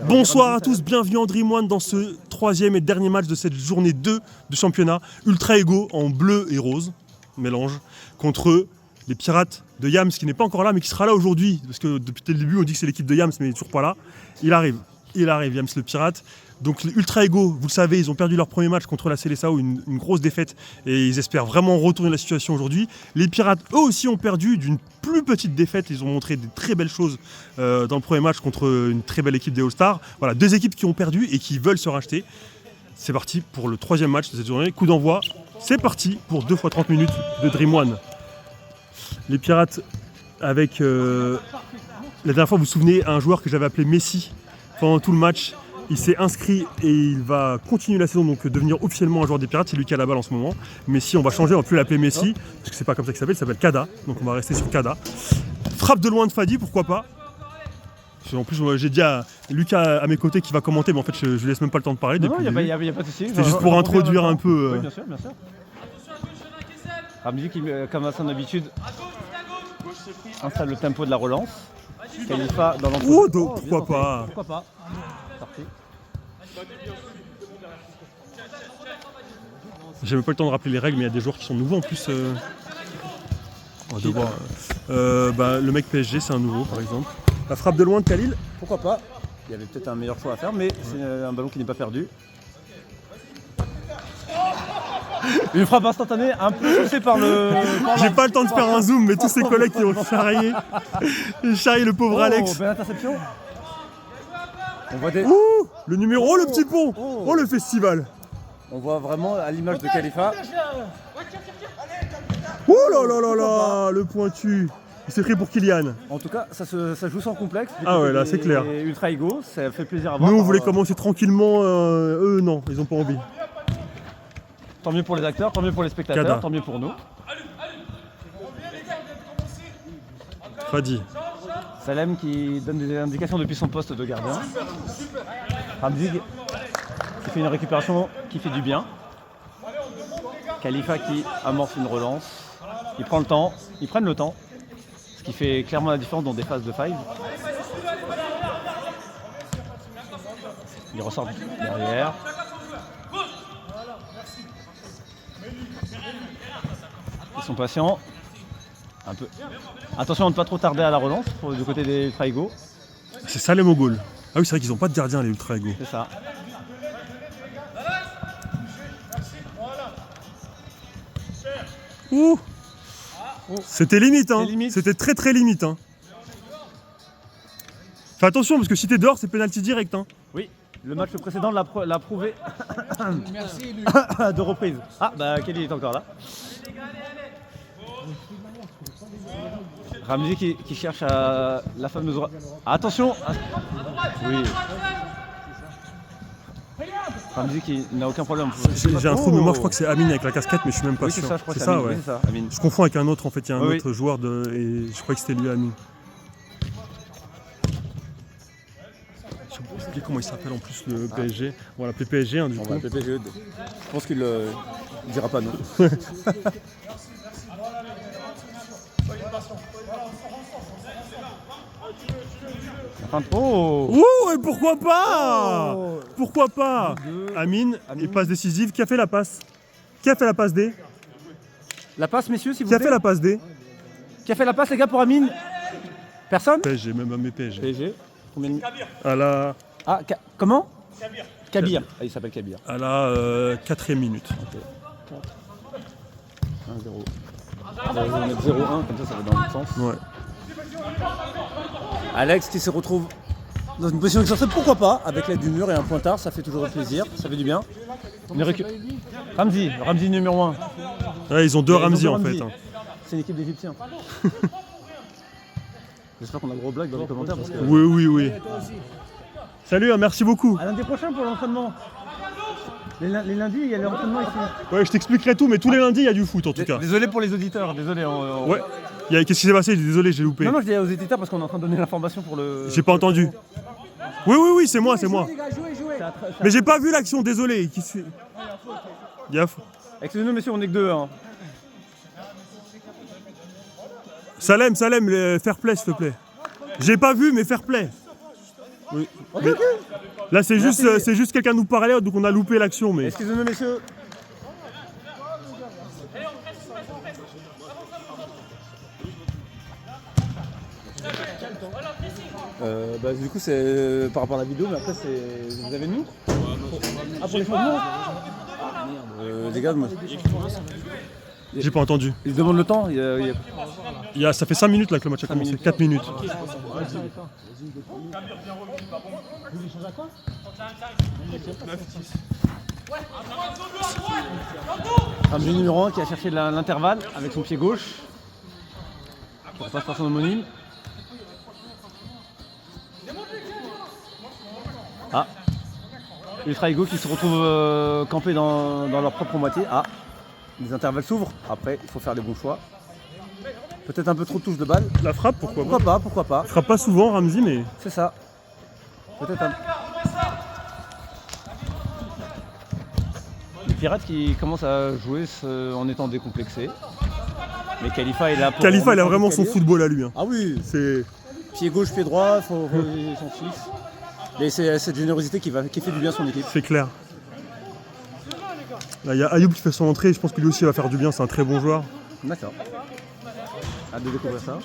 Bonsoir à tous, bienvenue en Dream One dans ce troisième et dernier match de cette journée 2 de championnat. Ultra Ego en bleu et rose, mélange, contre les Pirates de Yams qui n'est pas encore là mais qui sera là aujourd'hui. Parce que depuis le début on dit que c'est l'équipe de Yams mais il n'est toujours pas là. Il arrive Yams le Pirate. Donc les Ultra Ego, vous le savez, ils ont perdu leur premier match contre la Seleção, une grosse défaite et ils espèrent vraiment retourner la situation aujourd'hui. Les Pirates, eux aussi, ont perdu d'une plus petite défaite. Ils ont montré des très belles choses dans le premier match contre une très belle équipe des All-Stars. Voilà, deux équipes qui ont perdu et qui veulent se racheter. C'est parti pour le troisième match de cette journée. Coup d'envoi, c'est parti pour 2 fois 30 minutes de Dream One. Les Pirates avec... la dernière fois, vous vous souvenez, un joueur que j'avais appelé Messi pendant tout le match. Il s'est inscrit et il va continuer la saison, donc devenir officiellement un joueur des Pirates. C'est lui qui a la balle en ce moment. Messi, on va changer, on va plus l'appeler Messi, parce que c'est pas comme ça qu'il s'appelle Kada. Donc on va rester sur Kada. Frappe de loin de Fadi, pourquoi pas. En plus, j'ai dit à Lucas à mes côtés qui va commenter, mais en fait je lui laisse même pas le temps de parler. Non, il n'y a pas de souci. C'était juste pour introduire un peu. Oui, bien sûr, bien sûr. Ramzi qui, comme à son habitude, installe le tempo de la relance. Khalifa dans l'entrée. Pourquoi pas. Pourquoi pas. Parfait. J'ai même pas le temps de rappeler les règles, mais il y a des joueurs qui sont nouveaux en plus. On va devoir. Le mec PSG, c'est un nouveau par exemple. La frappe de loin de Khalil. Pourquoi pas. Il y avait peut-être un meilleur choix à faire, mais c'est un ballon qui n'est pas perdu. Une frappe instantanée, un peu poussée par le... J'ai pas le temps de faire un zoom, mais tous ses collègues qui ont charrié le pauvre Alex. Belle interception. On voit des... Le numéro, le petit pont. Le festival. On voit vraiment à l'image de Khalifa. Le pointu. Il s'est pris pour Kylian. En tout cas, ça joue sans complexe. Là c'est clair. Ultra Ego, ça fait plaisir à voir. Nous on voulait commencer tranquillement, eux non, ils ont pas envie. Tant mieux pour les acteurs, tant mieux pour les spectateurs, Kada. tant mieux pour nous. Fadi. Salem qui donne des indications depuis son poste de gardien. Ramzi qui fait une récupération qui fait du bien. Khalifa qui amorce une relance. Ils prennent le temps. Ce qui fait clairement la différence dans des phases de five. Ils ressortent derrière. Ils sont patients. Un peu. Attention à ne pas trop tarder à la relance du côté des Ultra Ego. C'est Salem au goal. Ah oui, c'est vrai qu'ils n'ont pas de gardien les Ultra Ego. C'est ça. C'était limite, hein. C'était très très limite, hein. Fais attention parce que si t'es dehors, c'est penalty direct, hein. Oui, le match précédent l'a prouvé. Merci, lui. De reprise. Kelly est encore là. Ramzi qui cherche à la fameuse... Attention. Oui. Ramzi qui n'a aucun problème. J'ai un trou de mémoire, je crois que c'est Amine avec la casquette, mais je suis même pas sûr. C'est ça, je crois que c'est Amine. ça, ouais. Amine. Je confonds avec un autre, en fait, il y a un autre joueur et je crois que c'était lui, Amine. Je sais plus comment il s'appelle en plus le PSG. On va l'appeler PSG, hein, du coup. On va l'appeler PSG. Je pense qu'il ne dira pas non. Et pourquoi pas Pourquoi pas Amine, et passe décisive. Qui a fait la passe D La passe, messieurs, s'il vous Qui plaît. a fait la passe D Qui a fait la passe, les gars, pour Amine? Personne? PSG, même à mes PSG. PSG. Combien de... À la... Comment? Kabir. Il s'appelle Kabir. À la 4e minute. Okay. 1-0. On va mettre 0-1, comme ça va dans l'autre sens. Ouais. Alex qui se retrouve dans une position excentrée, pourquoi pas, avec l'aide du mur et un pointard, ça fait toujours plaisir, ça fait du bien. Ramzi numéro 1. Ouais, ils ont deux Ramzi en fait. Hein. C'est une équipe d'Égyptiens. J'espère qu'on a gros blague dans les commentaires. Parce que... Oui. Salut, merci beaucoup. À lundi prochain pour l'entraînement. Les lundis, il y a l'entraînement ici. Ouais, je t'expliquerai tout, mais tous les lundis, il y a du foot en tout cas. Désolé pour les auditeurs, désolé. Ouais. Qu'est-ce qui s'est passé? Désolé, j'ai loupé. Non, je dis aux éditeurs parce qu'on est en train de donner l'information pour le... J'ai pas entendu. Oui, c'est moi. Mais j'ai pas vu l'action, désolé. Gaffe. Excusez-nous, messieurs, on est que deux. Hein. Salem, fair play, s'il te plaît. J'ai pas vu, mais fair play. Oui. Ok, Mais ok. là, c'est Merci. juste quelqu'un nous parlait, donc on a loupé l'action. Mais Excusez-nous, messieurs. Du coup, c'est par rapport à la vidéo, mais après, c'est. Vous avez nous Ah, pour les changements Ah, merde. Les gars, moi. j'ai pas entendu. Ils demandent le temps. Ça fait 5 minutes là que le match a commencé. 4 minutes. Ramsey numéro 1 qui a cherché l'intervalle avec son pied gauche. Qui repasse par son homonyme. Ah. Ultra Ego qui se retrouve campé dans leur propre moitié. Ah. Les intervalles s'ouvrent. Après, il faut faire les bons choix. Peut-être un peu trop de touche de balle. La frappe, pourquoi pas. Pourquoi pas. Il frappe pas souvent, Ramsey, mais C'est ça. Peut-être un... Les Pirates qui commencent à jouer en étant décomplexés. Mais Khalifa est là pour... Khalifa, il a vraiment son football à lui. Hein. Ah oui. C'est Pied gauche, pied droit, il faut s'en fixe. Mais c'est cette générosité qui fait du bien à son équipe. c'est clair. Là, il y a Ayoub qui fait son entrée. Je pense que lui aussi va faire du bien. C'est un très bon joueur. D'accord. Hâte de découvrir ça.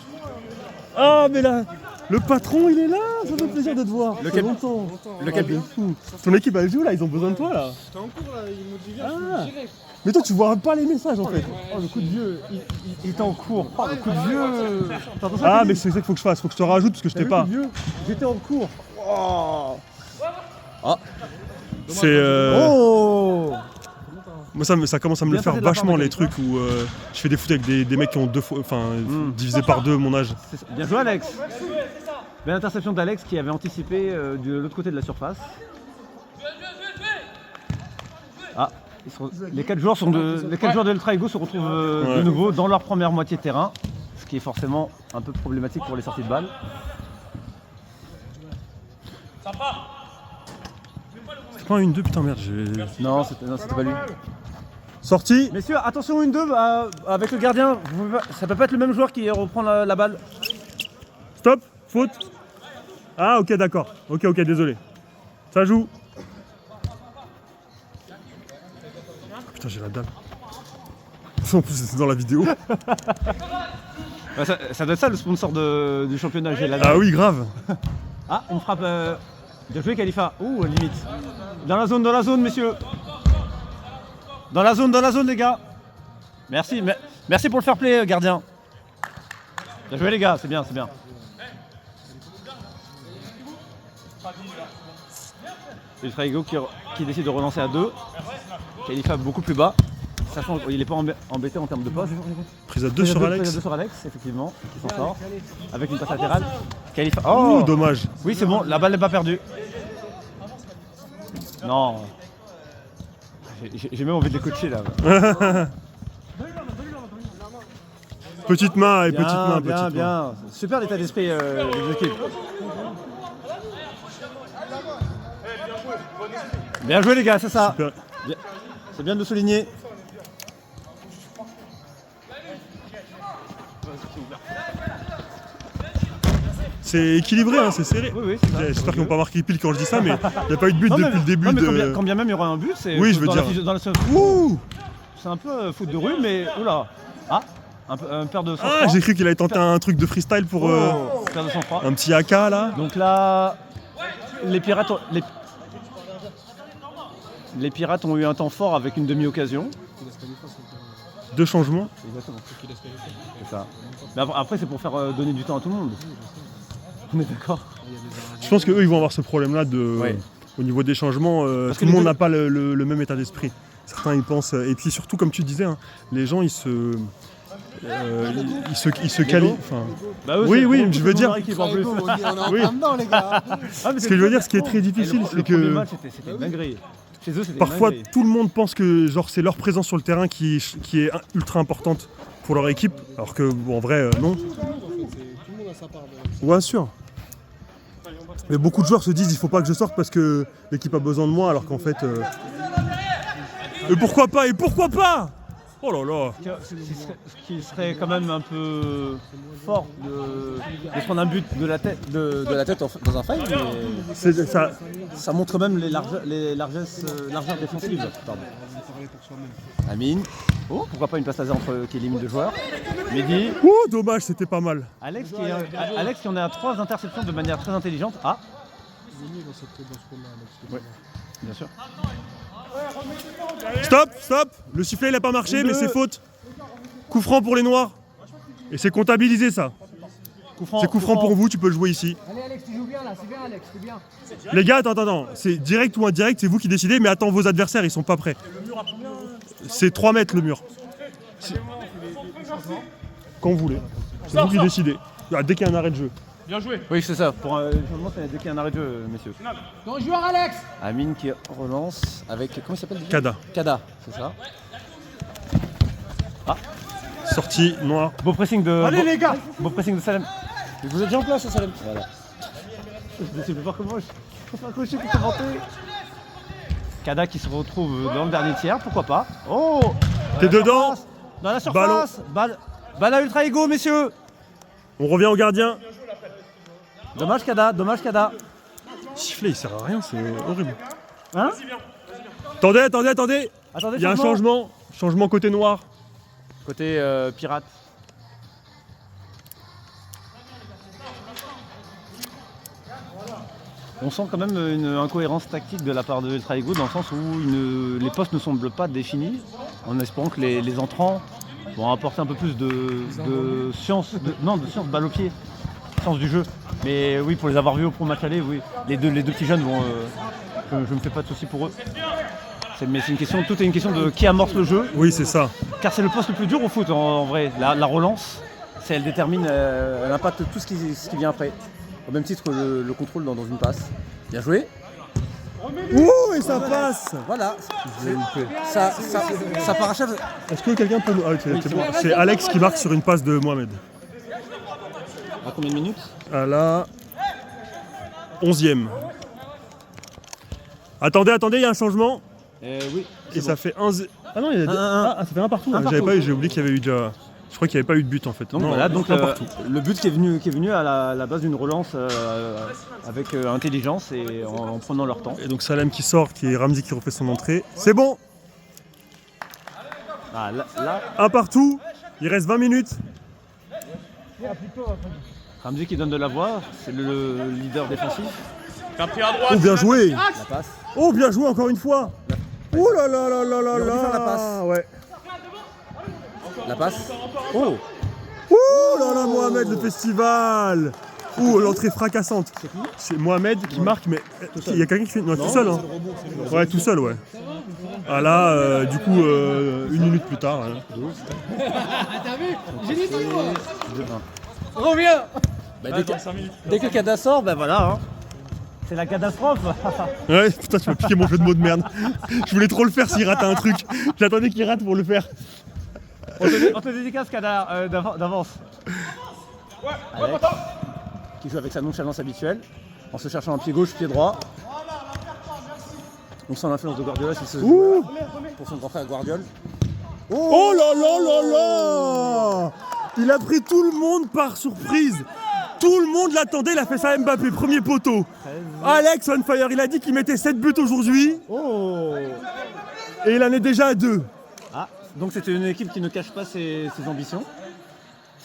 Ah, mais là, le patron, il est là. Ça fait plaisir de te voir. Le Ça fait longtemps. Le capitaine. Fou. Ton équipe, elle joue là. Ils ont besoin de toi là. T'es en cours là, ils m'ont dit viens, Ah. je dirais. Mais toi, tu vois pas les messages en fait. Oh, le coup de vieux. Il était en cours. Oh, le coup de vieux. T'as entendu ça, Ah, Kevin mais c'est ça qu'il faut que je fasse. Faut que je te rajoute parce que je T'as t'ai vu, pas. coup de vieux. J'étais en cours. Oh. Ah. C'est. Oh. Moi, ça commence à me le Bien faire tenté de la vachement part de les Khalifa. trucs où je fais des foot avec des mecs qui ont divisé par 2 mon âge. C'est ça. Bien joué, Alex. Belle interception d'Alex qui avait anticipé de l'autre côté de la surface. Ah, les 4 joueurs de l'Ultra Ego se retrouvent de Ouais. nouveau dans leur première moitié de terrain, ce qui est forcément un peu problématique pour les sorties de balles. C'est pas un 1-2, putain, merde. Non, c'était pas lui. Sorti. Messieurs, attention 1-2 avec le gardien. Ça peut pas être le même joueur qui reprend la balle. Stop. Faute. Ah, ok, d'accord. Ok, désolé. Ça joue. Putain, j'ai la dalle. En plus, c'est dans la vidéo. Ouais, ça doit être ça le sponsor du championnat. J'ai la Ah oui, grave. Ah, une frappe. Bien joué, Khalifa. Ouh, limite. Dans la zone, messieurs. Dans la zone, les gars. Merci, merci pour le fair play, gardien. Bien joué, les gars, c'est bien. Ultra Ego qui décide de relancer à 2. Khalifa beaucoup plus bas. Sachant qu'il n'est pas embêté en termes de poste. Prise à 2 sur Alex. Prise à 2 sur Alex, effectivement, qui s'en sort. Avec une passe latérale. Khalifa. Oh, Oh, dommage. oui, c'est bon, la balle n'est pas perdue. Non. J'ai même envie de les coacher là. Petite main et petite main. Bien. Super l'état d'esprit des équipes. Bien joué les gars, c'est ça. Super. Bien. C'est bien de le souligner. C'est équilibré, hein, c'est serré. Oui, c'est ça. J'espère qu'ils n'ont pas marqué pile quand je dis ça, mais il n'y a pas eu de but Non, depuis le début non, mais de. quand bien même il y aura un but, c'est Oui, je veux dans dire. dans la Ouh. c'est un peu foot de rue, mais oula. Ah, un paire de sang-froid. Ah, j'ai cru qu'il avait tenté un truc de freestyle pour Un paire de sang-froid. un petit AK là. Donc là, les Pirates ont eu un temps fort avec une demi-occasion. 2 changements. Exactement. C'est ça. Mais après, c'est pour faire donner du temps à tout le monde. On est d'accord. Je pense qu'eux ils vont avoir ce problème là Ouais. au niveau des changements. Parce Tout que le les monde deux- n'a pas le même état d'esprit. Certains ils pensent. Et puis surtout, comme tu disais, hein, les gens ils se qualifient. Enfin, Bah eux, Oui, c'est oui, pour je tout veux le dire- monde équipe, en plus. On est en Oui. plein dedans, les gars. Ah, mais ce c'est que je veux dire, bien. ce qui est très difficile, Le c'est premier que match, c'était une dinguerie. Chez eux, c'était une parfois dinguerie. tout le monde pense que genre c'est leur présence sur le terrain qui est ultra importante pour leur équipe, alors que bon, en vrai non. Tout le monde a sa part de. Ouais, sûr. Mais beaucoup de joueurs se disent il faut pas que je sorte parce que l'équipe a besoin de moi, alors qu'en fait. Et pourquoi pas. Oh là là. Ce qui serait quand même un peu fort de prendre un but de la tête, dans un fight, mais ça montre même les largeurs défensives. Pardon. Amine. Oh, pourquoi pas une passe laser qui élimine 2 joueurs. Mehdi. Oh, dommage, c'était pas mal. Alex qui en est à 3 interceptions de manière très intelligente. Ah. Ouais, bien sûr. Stop. Le sifflet il a pas marché, mais c'est faute. Coup franc pour les Noirs. Et c'est comptabilisé ça. C'est coup franc pour vous, tu peux le jouer ici. Allez Alex, tu joues bien là, c'est bien Alex, c'est bien. Les gars, attends. C'est direct ou indirect, c'est vous qui décidez, mais attends, vos adversaires, ils sont pas prêts. C'est 3 mètres le mur. Quand vous voulez. C'est vous qui décidez. Dès qu'il y a un arrêt de jeu. Bien joué. Oui, c'est ça. Pour un changement, c'est dès qu'il y a un arrêt de jeu, messieurs. Bon joueur Alex. Amine qui relance avec. Comment il s'appelle déjà ? Kada. Kada, c'est ça. Ah. Sortie noire. Beau pressing de. Allez les gars. Beau pressing de Salem. Vous êtes déjà en place, Salem. Voilà. Je ne sais pas comment je peux accrocher pour commenter. Kada qui se retrouve dans le dernier tiers, pourquoi pas. Oh. T'es dedans. Dans la surface. Balle à ultra ego, messieurs. On revient au gardien. Dommage Kada. Sifflet, il sert à rien, c'est horrible. Hein ? Attendez. Il y a un changement. Changement côté noir. Côté pirate. On sent quand même une incohérence tactique de la part de Ultra Ego dans le sens où les postes ne semblent pas définis, en espérant que les entrants vont apporter un peu plus de science, de science balle au pied, science du jeu. Mais oui, pour les avoir vus au pro match aller, oui, les deux petits jeunes vont. Je ne me fais pas de soucis pour eux. Mais c'est une question, tout est une question de qui amorce le jeu. Oui, c'est ça. Car c'est le poste le plus dur au foot en vrai. La relance, elle détermine, elle impacte tout ce qui vient après. Au même titre que le contrôle dans une passe. Bien joué. Ouh, et ça passe. Voilà. Ça parachève. Est-ce que quelqu'un peut nous... Ah, c'est bon. C'est Alex qui marque sur une passe de Mohamed. À combien de minutes ? À la 11e. Attendez, il y a un changement. Oui. Et ça fait 1. Ah non, il y a ça fait 1 partout. J'ai oublié qu'il y avait eu déjà. Je crois qu'il n'y avait pas eu de but en fait. Donc non, voilà, donc partout. Le but qui est venu à la base d'une relance avec intelligence et en prenant leur temps. Et donc Salem qui sort, qui est Ramzi qui refait son entrée. C'est bon. Ah, là. 1 partout. Il reste 20 minutes. Ramzi qui donne de la voix, c'est le leader défensif. T'as pris à droite. Oh, bien joué. La passe. Oh, bien joué encore une fois. Oh là là là là là Il aurait dû faire la là. passe. Ouais. La passe. Oh. Oh là là, Mohamed, le festival. Oh, l'entrée fracassante. C'est Mohamed qui marque, mais il y a quelqu'un qui fait. Non, tout seul. Hein. Ouais, tout seul, ouais. Ah là, du coup, 1 minute plus tard. Hein. T'as vu? J'ai dit tout. 2-1. Reviens. Dès que Kada sort, ben voilà. Hein. C'est la catastrophe. Ouais, putain, tu m'as piqué mon jeu de mots de merde. Je voulais trop le faire s'il ratait un truc. J'attendais qu'il rate pour le faire. On te dédicace Kada d'avance. Alex, qui joue avec sa nonchalance habituelle, en se cherchant un pied gauche, pied droit. On sent l'influence de Guardiola si c'est pour son grand frère Guardiola. Oh là là là là. Il a pris tout le monde par surprise. Tout le monde l'attendait, il a fait ça à Mbappé, premier poteau. Alex on fire, il a dit qu'il mettait 7 buts aujourd'hui. Oh. Et il en est déjà à 2. Ah, donc c'était une équipe qui ne cache pas ses ambitions.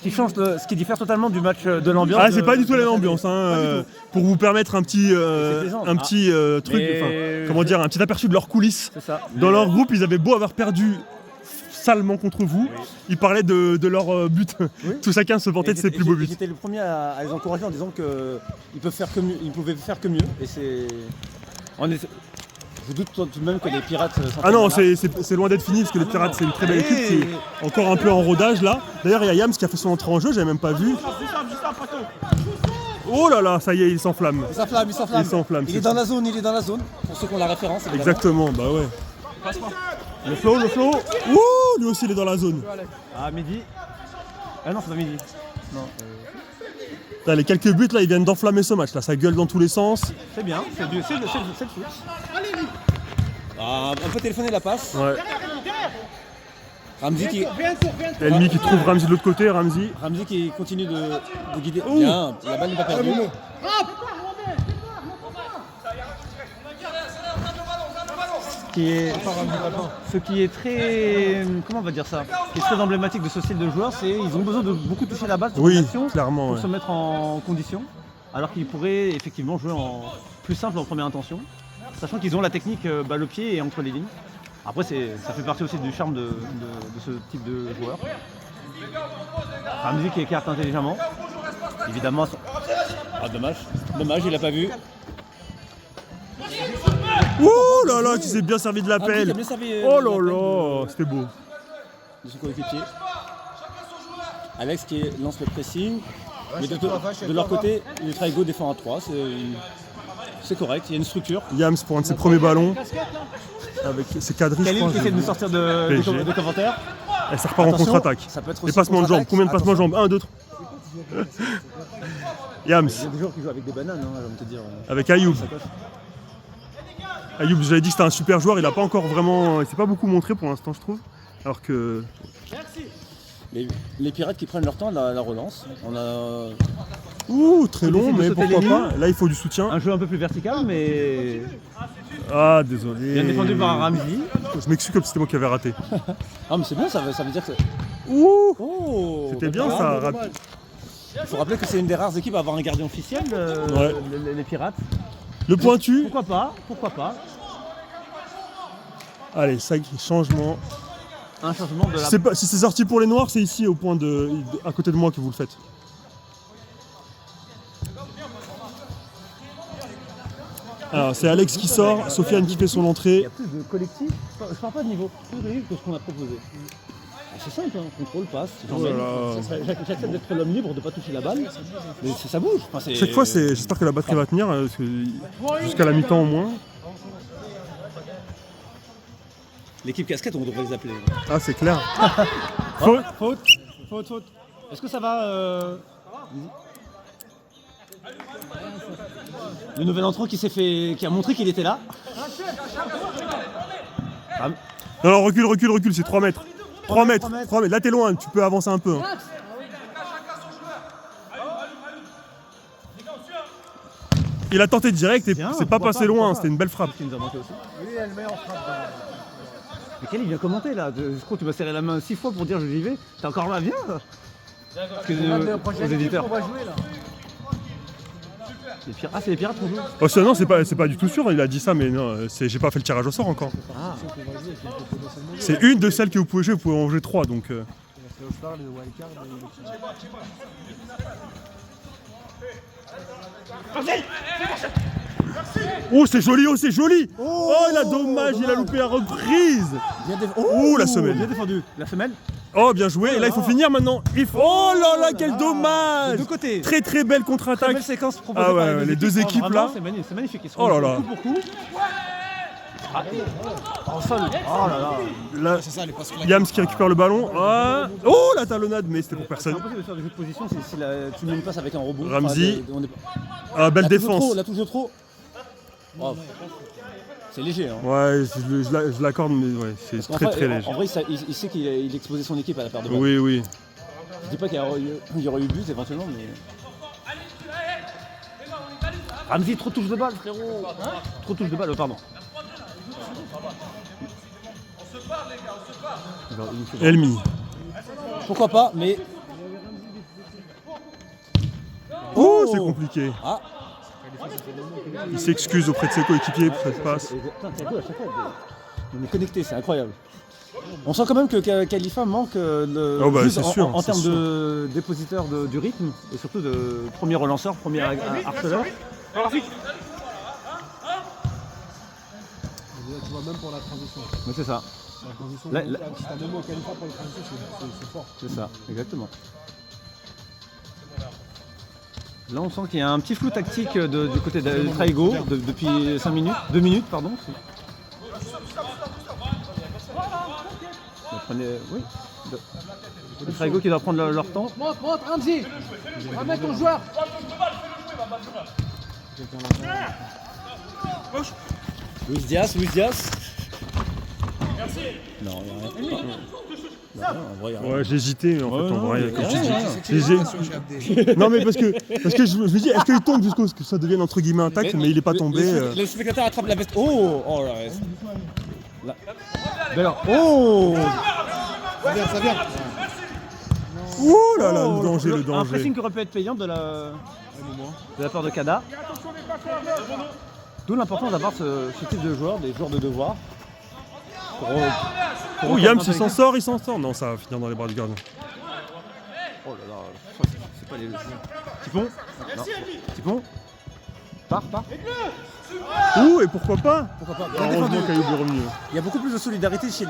Ce qui diffère totalement du match de l'ambiance. Ah, c'est pas du tout la même ambiance. Hein, pour vous permettre un petit truc, comment dire, un petit aperçu de leurs coulisses. C'est ça. Dans leur groupe, ils avaient beau avoir perdu salement contre vous, ils parlaient de leur but. Oui. Tout chacun se vantait de ses plus beaux buts. J'étais le premier à les encourager en disant qu'ils pouvaient faire que mieux. Et c'est. Je doute tout de même que les Pirates. Ah non, c'est loin d'être fini parce que les Pirates c'est une très belle équipe qui est encore un peu en rodage là. D'ailleurs il y a Yams qui a fait son entrée en jeu, j'avais même pas vu. Oh là là, ça y est, il s'enflamme. Il s'enflamme. Il est dans la zone, pour ceux qui ont la référence. Évidemment. Exactement, bah ouais. Le flow. Ouh, lui aussi il est dans la zone. Ah, Mehdi. Ah non, c'est pas Mehdi. Non. Là, les quelques buts là, ils viennent d'enflammer ce match là, ça gueule dans tous les sens. C'est bien, c'est le foot. Ah, on peut téléphoner la passe. Ouais. Ramzi qui, Elmi qui trouve Ramzi de l'autre côté, Ramzi. Ramzi qui continue de guider. Bien, la balle n'est pas perdue. Ce qui est très, comment on va dire ça, ce qui est très emblématique de ce style de joueur, c'est qu'ils ont besoin de beaucoup toucher la balle sur Oui, une action clairement. pour Ouais. se mettre en condition, alors qu'ils pourraient effectivement jouer en plus simple en première intention, sachant qu'ils ont la technique balle au pied et entre les lignes. Après, ça fait partie aussi du charme de ce type de joueur. Ramzi qui écarte intelligemment, évidemment. Ah, dommage, il a pas vu. Oh là là, qui s'est bien servi de Ramzi qui a l'appel. bien servi, Oh l'appel là là, c'était beau. de son coéquipier. Alex qui lance le pressing. Mais de leur côté, le Traigo défend à 3. C'est correct, il y a une structure. Yams pour un de ses premiers ballons. Avec ses quadrilles, je Khalil crois. qui essaie de nous sortir de PSG. commentaires. Et ça repart en Attention, contre-attaque. ça peut être Les aussi passements de jambes. contre-attaque. Combien de passements de jambes 1, 2, 3. Yams Il y a des joueurs qui jouent avec des bananes, hein, j'aime te dire. avec Ayoub. Ayoub, j'avais dit que c'était un super joueur. Il a pas encore vraiment. Il s'est pas beaucoup montré pour l'instant, je trouve. Alors que. Les pirates qui prennent leur temps à la relance. On a Ouh, très long, essaie de mais sauter pourquoi les pas. Là, il faut du soutien. un jeu un peu plus vertical, mais Ah, désolé. bien défendu par Ramzi. Je m'excuse comme si c'était moi qui avais raté. Ah, mais c'est bien, ça veut dire que. Ouh, Oh, c'était bien bah, ça. Dommage. Il faut rappeler que c'est une des rares équipes à avoir un gardien officiel, Ouais. les pirates. Le pointu. Pourquoi pas. Allez, ça, changement. Un changement de la. Si c'est sorti pour les noirs, c'est ici au point à côté de moi que vous le faites. Alors c'est Alex qui sort, Sofiane qui fait son Il y entrée. a plus de collectif, je parle pas de niveau, plus de collectif que ce qu'on a proposé. Ah, c'est simple, hein. Contrôle, passe, Oh là là. j'accepte d'être l'homme libre, de ne pas toucher la balle, mais ça bouge. Enfin, c'est- Chaque fois, j'espère que la batterie va tenir, parce que jusqu'à la mi-temps au moins. L'équipe casquette, on devrait les appeler. Ah, c'est clair. Faute. Faute. Est-ce que ça va Le nouvel entrant qui a montré qu'il était là. Non, recule, c'est 3 mètres. 3 mètres, 3 mètres. 3 mètres. Là, t'es loin, tu peux avancer un peu. Hein. Il a tenté direct et Bien, c'est pas pourquoi passé pas, loin, pourquoi c'était une belle frappe. Qui nous a manqué aussi. Lui, elle met en frappe. Mais Kelly vient commenter là. Je crois que tu m'as serré la main 6 fois pour dire je j'y vais. T'es encore là, viens. Parce que, aux éditeurs. On va jouer là. Ah, c'est les pirates qu'on joue. Oh, non, c'est pas du tout sûr, il a dit ça, mais non, j'ai pas fait le tirage au sort encore. C'est une de celles que vous pouvez jouer, vous pouvez en jouer 3, donc. C'est All-Star, les wildcards, Oh, c'est joli, oh, il a dommage, il a loupé la reprise. Oh, la semelle. Bien défendu. La semelle. Oh, bien joué, et là il faut finir maintenant. Oh là là, quel dommage. De deux côtés. Très très belle Très contre-attaque. belle séquence proposée Ah ouais, par ouais, les équipes. deux équipes, Vraiment, là. C'est magnifique. Ils se Oh là font là. coup pour coup. Ah, en sol. Oh là là. Là, C'est ça, les passes claquées. Yams qui récupère le ballon. Ah. Oh, la talonnade, mais c'était pour C'est personne. impossible de faire du jeu de position si tu mets une passe avec un rebond. Ramzi. Enfin, on est- Ah, belle la touche de défense. trop, la touche de trop. Oh. C'est léger. Hein. Ouais, je l'accorde, mais ouais, c'est Parce qu'en très vrai- très léger. En vrai, il sait qu'il exposait son équipe à la perte de balle. Oui, oui. Je dis pas qu'il y aurait eu but éventuellement, mais. Ramzi, trop touche de balle, frérot. Trop touche de balle, pardon. Elmi. Pourquoi pas, mais. Oh, c'est compliqué. Ah, Il s'excuse auprès de ses coéquipiers pour cette passe. putain, t'as à chaque fois. On est connectés, c'est incroyable. On sent quand même que Khalifa manque Oh bah, juste c'est sûr, en c'est termes sûr. de dépositeur du rythme et surtout de premier relanceur, premier harceleur. Tu vois, même pour la transition. Mais c'est ça, La transition, Là- si t'as même au Khalifa pour les transitions, c'est fort. c'est ça, exactement. Là, on sent qu'il y a un petit flou tactique du côté de Traigo depuis 5 minutes, 2 minutes, pardon. Oui. Le Traigo qui doit prendre leur temps. Monte, Ramzi. Remets ton joueur. Luis Diaz. Non, il y a rien. En vrai, Ouais, j'ai hésité, mais en fait, en vrai, comme tu dis. ouais. Non, mais parce que je me dis, est-ce qu'il tombe jusqu'au ce que ça devienne entre guillemets un tacle, mais il est pas tombé. Le spectateur attrape la veste. Oh, oh là. Mais alors, oh. Ça vient. Ouh là là, le danger, le Un danger. pressing qui aurait pu être payant de la part de Kada. D'où l'importance d'avoir ce type de joueurs, des joueurs de devoir. Oh, Yams, il s'en sort, il s'en sort. Non, ça va finir dans les bras du gardien. Oh là là, c'est pas les. Tipon. Non. Tipon. Part. Ouh, et pourquoi pas? Pourquoi pas. Heureusement qu'Ayoub est revenu. Il y a beaucoup plus de solidarité chez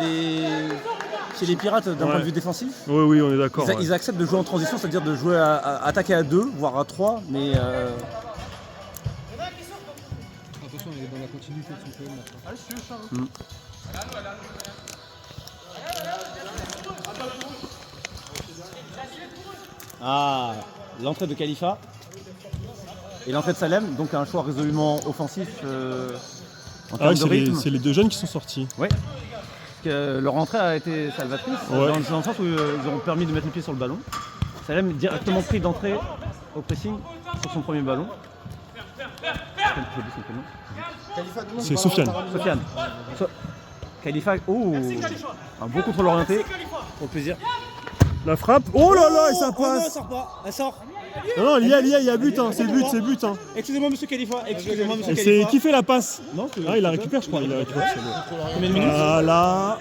les Pirates d'un point de vue défensif. Oui, on est d'accord. Ils acceptent de jouer en transition, c'est-à-dire de jouer à attaquer à 2, voire à 3, mais Attention, il est dans la continuité de son jeu. Ah, l'entrée de Khalifa et l'entrée de Salem, donc un choix résolument offensif en termes de rythme. C'est les deux jeunes qui sont sortis. Oui, leur entrée a été salvatrice, dans le sens où ils ont permis de mettre le pied sur le ballon. Salem directement pris d'entrée au pressing sur son premier ballon. C'est Sofiane. Khalifa, un beau contrôle orienté, pour le plaisir. La frappe. Oh là là, et ça Oh non, elle passe. sort pas, elle sort. Non, il y a but, hein. C'est but. Hein. Excusez-moi monsieur Khalifa, Et c'est qui fait la passe? Non, Ah, il la récupère, je crois. Il la récupère. combien de minutes Voilà.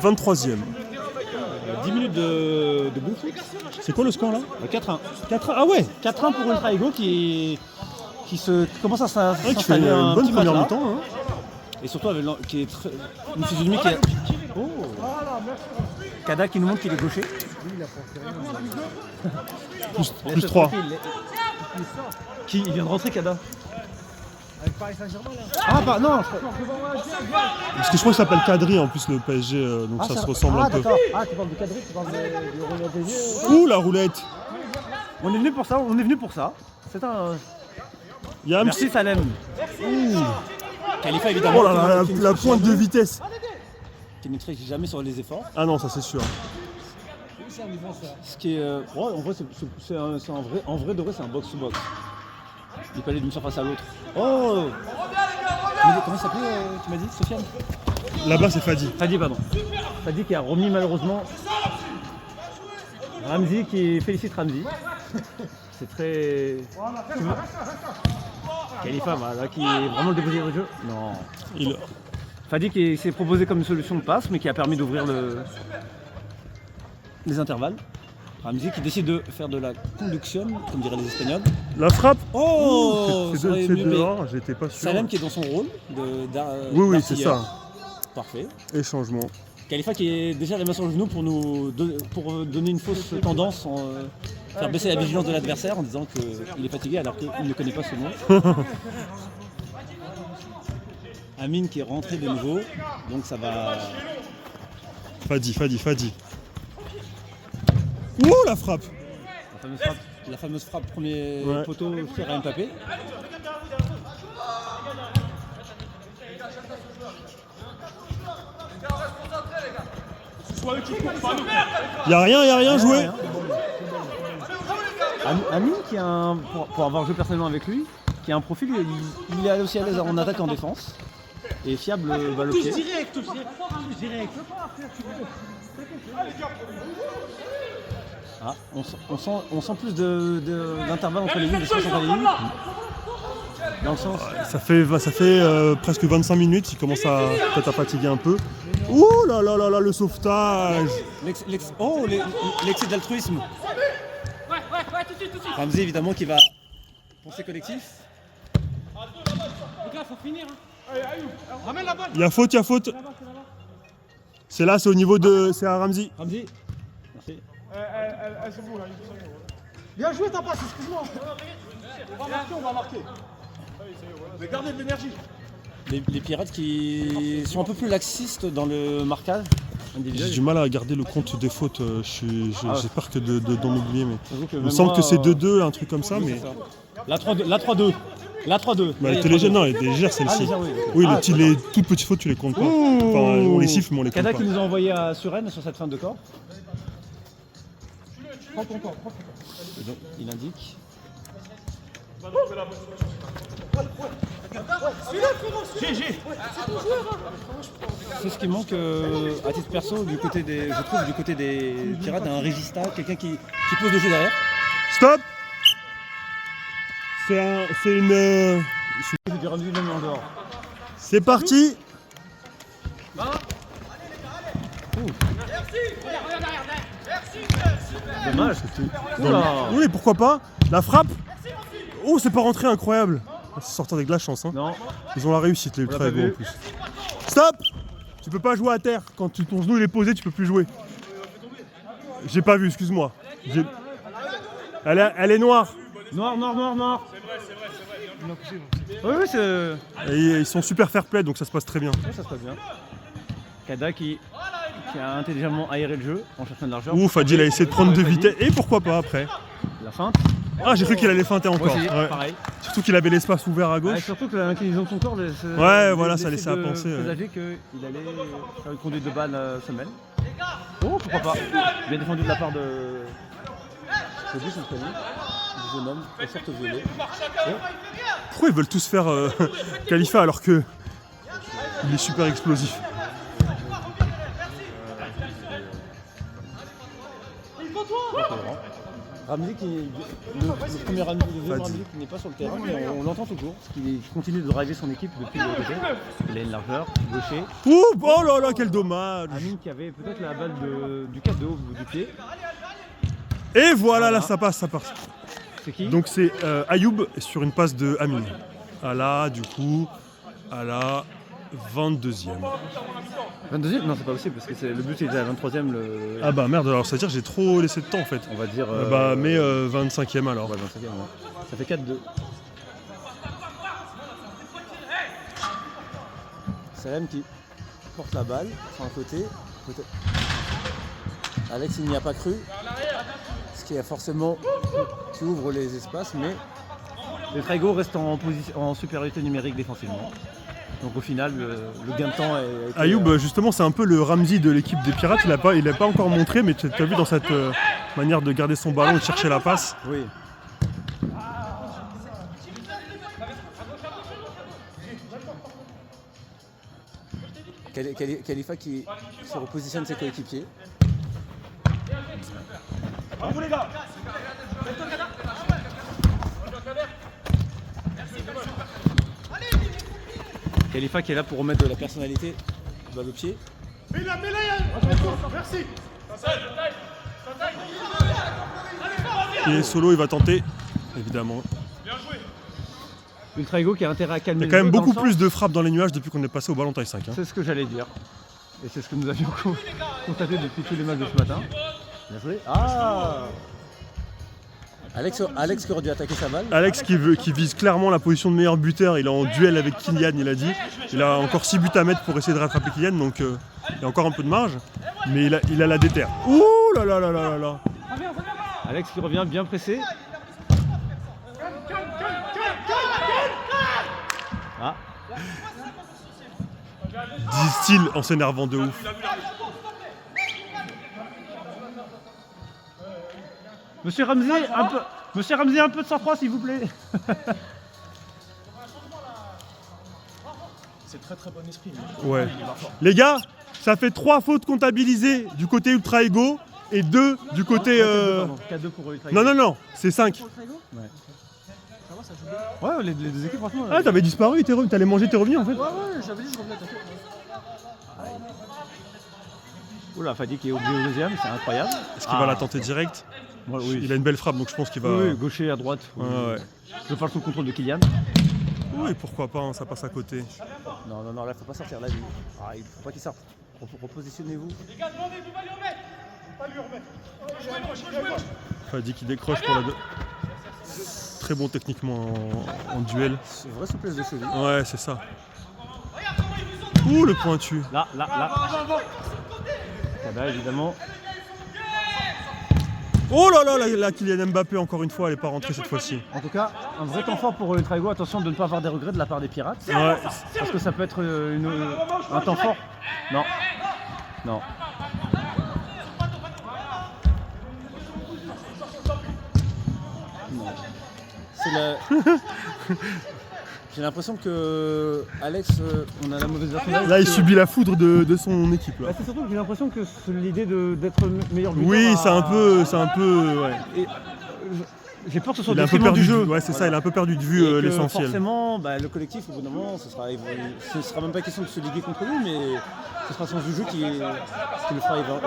23e. 10 minutes de bouffe. C'est quoi le score là? 4-1. 4-1. Ah ouais. 4-1 pour Ultra Ego qui commence à Qui fait s'installer un une bonne petit match première là. mi-temps. Hein. Et surtout avec qui est une physionomie qui est... Oh. Kada qui nous montre qu'il est gaucher. Plus 3. Il vient de rentrer Kada. Avec Paris Saint-Germain là. Ah bah non. Parce que je crois que ça s'appelle Kadri en plus le PSG, donc ça se ressemble un peu. d'accord. Ah tu parles de Kadri, tu parles du Roland des Ouh la roulette. On est venu pour ça, C'est un... Yams. Merci Salem. Khalifa évidemment. Oh là là, la pointe de vitesse. Qui ne triche jamais sur les efforts. Ah non, ça c'est sûr. C'est un défenseur. Ce qui est... ouais, en vrai, en vrai de vrai, c'est un box-to-box. Il peut aller d'une surface à l'autre. Oh. Comment ça s'appelait, tu m'as dit, Sofiane? Là-bas c'est Fadi. Fadi, pardon. Fadi qui a remis malheureusement Ramzi, qui félicite Ramzi. C'est très... Khalifa, voilà, qui est vraiment le dépositaire du jeu. Non. Fadi qui s'est proposé comme une solution de passe, mais qui a permis d'ouvrir les intervalles. Ramzi qui décide de faire de la conduction, comme diraient les Espagnols. La frappe. Oh, C'est dehors, j'étais pas sûr. Salem qui est dans son rôle Oui, c'est d'artilleur. ça. Parfait. Et changement. Khalifa qui est déjà la main sur le genou pour donner une fausse tendance, faire baisser la vigilance de l'adversaire en disant qu'il est fatigué alors qu'il ne connaît pas ce nom. Amine qui est rentré de nouveau, donc ça va... Fadi. Ouh la frappe. La fameuse frappe premier poteau sur Mbappé. Y'a rien joué. Amine qui a pour avoir joué personnellement avec lui, qui a un profil, il est aussi à l'aise en attaque et en défense. Et fiable balle au pied. Ah, on sent plus d'intervalle entre les lignes, de espace entre les lignes. Dans le sens. Ça fait presque 25 minutes, il commence à peut-être à fatiguer un peu. Ouh là là là là, le sauvetage. L'excès d'altruisme. Ramzi évidemment qui va penser collectif. Il y a faute. C'est là, c'est au niveau de... C'est à Ramzi. Ramzi. Merci. Bien joué ta passe, excuse-moi. On va marquer. Mais gardez de l'énergie. Les Pirates qui sont un peu plus laxistes dans le marquage individuel. J'ai du mal à garder le compte des fautes, j'ai peur d'en oublier, mais J'avoue que il me même semble moi, que c'est 2-2, un truc comme ça, mais... La 3-2. La 3-2. Bah, elle était légère, non, elle était légère celle-ci. légère, oui. Oui, Ah, les toutes petites fautes, tu les comptes pas. Enfin, on les siffle, mais on les compte Kada pas. qui nous a envoyé à Suresnes sur cette fin de corps. Prends ton temps. Et donc, il indique. C'est ce qui manque à titre perso du côté des, je trouve, du côté des Pirates, un régista, quelqu'un qui pose le jeu derrière. Stop. C'est une... Je dirais même en dehors. C'est parti. Dommage. Oula. Oui, pourquoi pas. La frappe. Oh, c'est pas rentré, incroyable. C'est sortir avec de la chance. Hein. Non. Ils ont la réussite, les On l'a ultra pas égaux en vu. plus. Stop. Tu peux pas jouer à terre. Quand ton genou il est posé, tu peux plus jouer. J'ai pas vu, excuse-moi. Elle est noire. Noir. Oui, c'est. Et ils sont super fair play, donc ça se passe très bien. Ouais, ça se passe bien. Kada qui a intelligemment aéré le jeu en cherchant de largeur. Ouf, Fadil a essayé de prendre de vitesse. Et pourquoi pas après. La feinte. Ah, j'ai cru qu'il allait feinter Moi encore. aussi, Ouais. pareil. Surtout qu'il avait l'espace ouvert à Ouais, gauche. surtout que l'inclinaison de son corps. Ouais, voilà, ça laissait à penser, ouais. présager qu'il allait faire une conduite de balle semelle. Oh, pourquoi pas. Bien défendu de la part de. J'ai oublié son prénom. Du jeune homme, au certes violet. Pourquoi ils veulent tous faire Khalifa alors que il est super explosif? Ramzi le premier Ramzi, le deuxième Ramzi qui n'est pas sur le terrain, mais on l'entend toujours, parce qu'il continue de driver son équipe depuis le côté. Il a une largeur, gaucher. Ouh, oh là là, quel dommage! Amine qui avait peut-être la balle du cadeau au bout du pied. Et voilà, là ça passe. C'est qui? Donc c'est Ayoub sur une passe de Amine. À la, du coup, à la 22e. 22e? Non, c'est pas possible, parce que le but était à la 23e. Ah bah merde, alors ça veut dire que j'ai trop laissé de temps en fait. On va dire. Bah mais 25e alors. Ouais, 25e, ouais. Ça fait 4-2. Salem qui porte la balle sur un côté. Alex il n'y a pas cru. Ce qui a forcément qui ouvre les espaces, mais les Traigo restent en supériorité numérique défensivement. Donc au final, le gain de temps est. Ayoub, justement, c'est un peu le Ramzi de l'équipe des Pirates. Il l'a pas encore montré, mais tu as vu dans cette manière de garder son ballon et de chercher la passe. Oui. Khalifa qui se repositionne ses coéquipiers. À vous les gars. Khalifa qui est là pour remettre de la personnalité balle au pied. Mets-la, merci. Et Solo, il va tenter, évidemment. Ultra Ego qui a intérêt à calmer Il y a quand le même jeu dans beaucoup le plus sens. de frappes dans les nuages depuis qu'on est passé au ballon taille 5. Hein. C'est ce que j'allais dire. Et c'est ce que nous avions constaté depuis tous les matchs de ce matin. Bien joué. Ah Alex qui aurait dû attaquer sa balle. Alex qui vise clairement la position de meilleur buteur, il est en duel avec Kylian, il a dit. Il a encore 6 buts à mettre pour essayer de rattraper Kylian, donc il y a encore un peu de marge. Mais il a la déterre. Ouh là là là là là là. Alex qui revient bien pressé. Ah, Disent-ils en s'énervant de ouf. Monsieur Ramzi, un peu de sang-froid s'il vous plaît. C'est très très bon esprit. Ouais. Les gars, ça fait 3 fautes comptabilisées du côté Ultra Ego et 2 du côté... 4-2 pour Ultra Non, non, non, c'est 5. Ouais, les deux équipes franchement. Ah, t'avais disparu, t'allais manger, t'es revenu en fait. Ouais, j'avais dit je revenais, t'inquiète. Oula, Fadi qui est oublié au deuxième, c'est incroyable. Est-ce qu'il va la tenter direct? Ouais, oui. Il a une belle frappe, donc je pense qu'il va... Oui, gaucher à droite. Ouais, ouais. Je parle sous le contrôle de Kylian. Oui, pourquoi pas, hein, ça passe à côté. Non, là faut pas sortir, là lui. Ah, il faut pas qu'il sorte. Repositionnez-vous. Fadi qui décroche pour la 2. Très bon techniquement en duel. C'est une vraie souplesse de cheville. Ouais, c'est ça. Ouh, le pointu. Là. Kada évidemment. Oh là là, la Kylian Mbappé, encore une fois, elle n'est pas rentrée cette fois-ci. En tout cas, un vrai temps fort pour Ultra Ego. Attention de ne pas avoir des regrets de la part des Pirates. Ouais. Parce que ça peut être un temps fort. Non. Non. C'est la... J'ai l'impression que Alex, on a la mauvaise version. Là, il subit la foudre de son équipe. Là. Bah, c'est surtout que j'ai l'impression que l'idée d'être meilleur buteur. Oui, c'est un peu. Ouais. Et, j'ai peur que ce soit Il est un peu détriment perdu du jeu. Ouais, c'est ça, Voilà. il a un peu perdu de vue Et que l'essentiel. Forcément, bah, le collectif, au bout d'un moment, ce sera même pas question de se liguer contre lui, mais ce sera le sens du jeu qui le fera évoluer.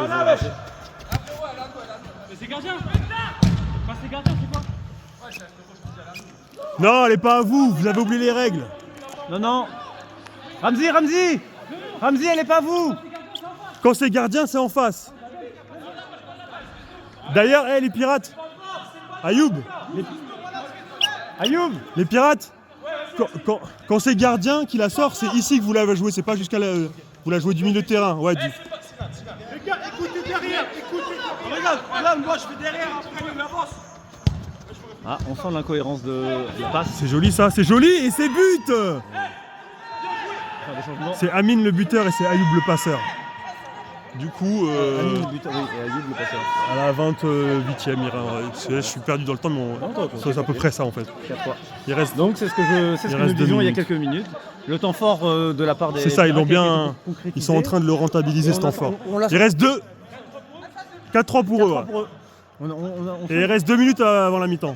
Mais c'est gardien. Enfin, c'est gardien, c'est quoi? Non, elle n'est pas à vous, vous avez oublié les règles. Non, non. Ramzi, elle est pas à vous. Quand c'est gardien, c'est en face. D'ailleurs, les pirates, Ayoub, les pirates, quand c'est gardien qui la sort, c'est ici que vous la jouez, c'est pas jusqu'à la... Vous la jouez du milieu de terrain. Ouais, Les gars, écoutez derrière, écoutez. Regarde, là, moi je fais derrière, après il avance. Ah, on sent l'incohérence de la passe. C'est joli ça, c'est joli et c'est but. Enfin, des changements. C'est Amine le buteur et c'est Ayoub le passeur. Du coup, Amine, le buteur, oui, et Ayoub le passeur. à la 28e, je suis perdu dans le temps, mais c'est à peu près ça en fait. 4-3. Il reste... Donc c'est ce que nous reste 2 disions il y a minutes. quelques minutes. Le temps fort de la part des... C'est ça, ils l'ont Pirates qui a bien. été concrétisé. Ils sont en train de le rentabiliser Et ce on a- temps fort. on l'a- Il reste 4-3 pour eux. 4-3 ouais. pour eux. Et il reste 2 minutes avant la mi-temps.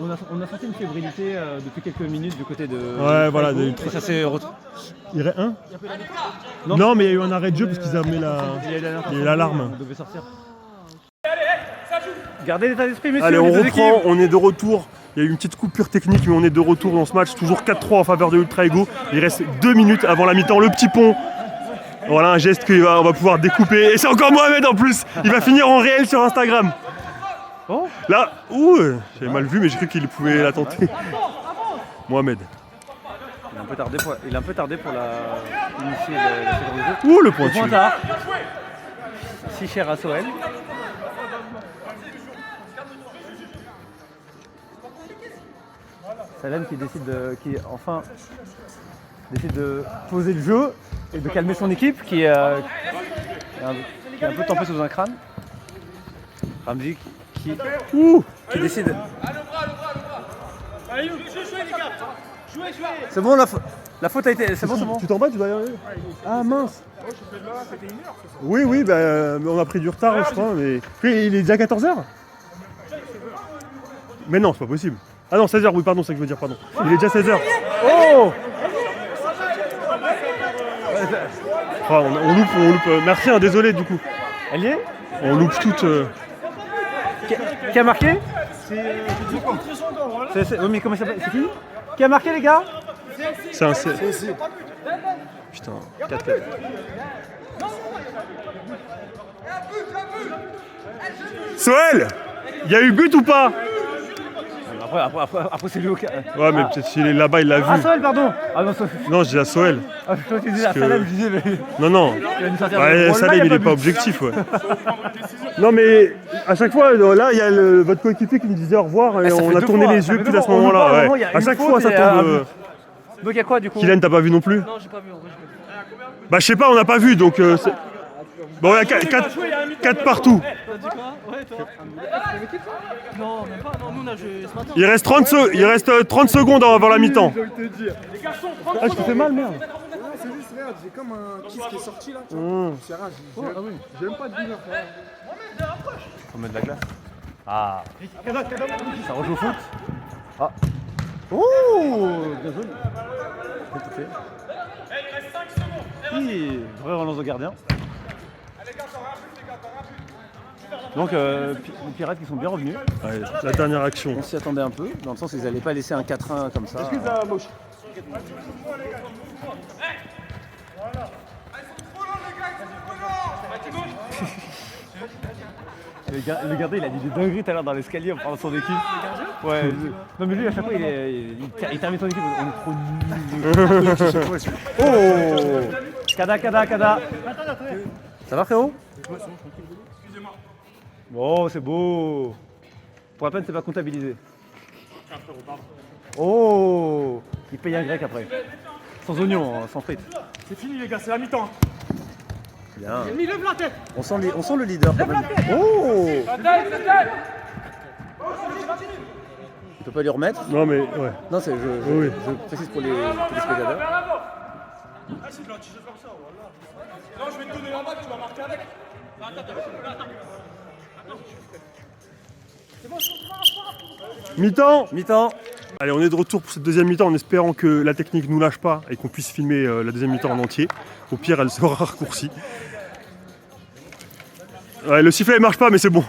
On a senti une fébrilité depuis quelques minutes du côté de... Ouais, voilà, Ultra Ego, de et Ultra- ça s'est Il reste 1 Non. Non, mais il y a eu un arrêt de jeu parce qu'ils avaient la. Il y a Il y a l'alarme. On devait sortir. Gardez l'état d'esprit, messieurs. Allez, on les deux reprend, équipes. on est de retour. Il y a eu une petite coupure technique, mais on est de retour dans ce match. Toujours 4-3 en faveur de Ultra Ego. Il reste 2 minutes avant la mi-temps. Le petit pont. Voilà un geste qu'on va pouvoir découper. Et c'est encore Mohamed en plus. Il va finir en réel sur Instagram. Oh. Là, j'avais mal vu, mais j'ai cru qu'il pouvait la tenter. Mohamed. Il a un peu tardé pour initier la seconde jeu. Le Le pointu. pointard. Si cher à Soel. Salem qui décide de poser le jeu et de calmer son équipe qui est un peu tempée sous un crâne. Ramzi qui décide. Allez, jouez les gars. Jouez. C'est bon, la faute a été. C'est bon, c'est bon. Tu t'en bats, tu dois y arriver. Ah mince. Oui, mais on a pris du retard, je crois. Mais... Oui, il est déjà 14h. Mais non, c'est pas possible. Ah non, 16h, oui, pardon, c'est ce que je veux dire, pardon. Il est déjà 16h. Oh! On loupe. Merci, désolé du coup. Elle y est? On loupe toutes. Qui a marqué? Oui, mais comment ça s'appelle? C'est qui? Qui a marqué, les gars? C'est un C. Putain. 4-4. Soel, il y a eu but ou pas? Après c'est lui au cas. Ouais, mais peut-être s'il est là-bas, il l'a Ah, vu. Soel, pardon! Ah non, Soel. Non, je dis à Soel. Ah, je te disais à que- Salem, je disais, mais. Non. Il va nous sortir Ouais, le Salem, il est pas objectif, ouais. Non, mais à chaque fois, là, il y a votre coéquipier qui nous disait au revoir et ça on fait a deux tourné fois, les ça yeux fait pile deux à ce fois. On nous moment-là. parle, Ouais. vraiment, il y a À une chaque faute fois, ça et un tombe. but. Donc il y a quoi du coup? Kylian, t'as pas vu non plus? Non, j'ai pas vu en vrai. Bah, je sais pas, on n'a pas vu donc. Bon, il y a 4 partout. T'as dit quoi? Ouais, toi. Non, même pas. Non, nous on a joué ce matin. Il reste 30 secondes avant la mi-temps. Les garçons, prends Ah, je te fais mal, merde. C'est juste, regarde, j'ai comme un kiss qui est sorti là. Tu vois. C'est rare, j'ai même pas de buveur. Faut mettre de la glace. Ah. Ça rejoue au foot. Ah. Oh, bien joué. Bien touché. Oui, vraie relance de gardien. Donc les Pirates qui sont bien revenus. Ouais, la dernière action. On s'y attendait un peu, dans le sens où ils n'allaient pas laisser un 4-1 comme ça. Le gardien, il a dit des dingueries tout à l'heure dans l'escalier en parlant de son équipe. Ouais. Non mais lui à chaque fois il termine son équipe. On est trop nuls. Oh. Kada. Ça va frérot? Oh, c'est beau. Pour la peine, c'est pas comptabilisé. Oh, il paye un grec après. Sans oignon, hein, sans frites. C'est fini les gars, c'est la mi-temps. Bien. Ennemi, lève la tête. On sent le leader quand même. Oh, on peut pas lui remettre. Non mais ouais. Non, c'est Oui. je précise pour les téléspectateurs. Ah, c'est de la tige comme ça, voilà. Non, je vais te donner la balle, tu vas marquer avec. Mi-temps. Mi-temps. Allez, on est de retour pour cette deuxième mi-temps en espérant que la technique nous lâche pas et qu'on puisse filmer la deuxième mi-temps en entier. Au pire, elle sera raccourcie. Ouais, le sifflet ne marche pas, mais c'est bon.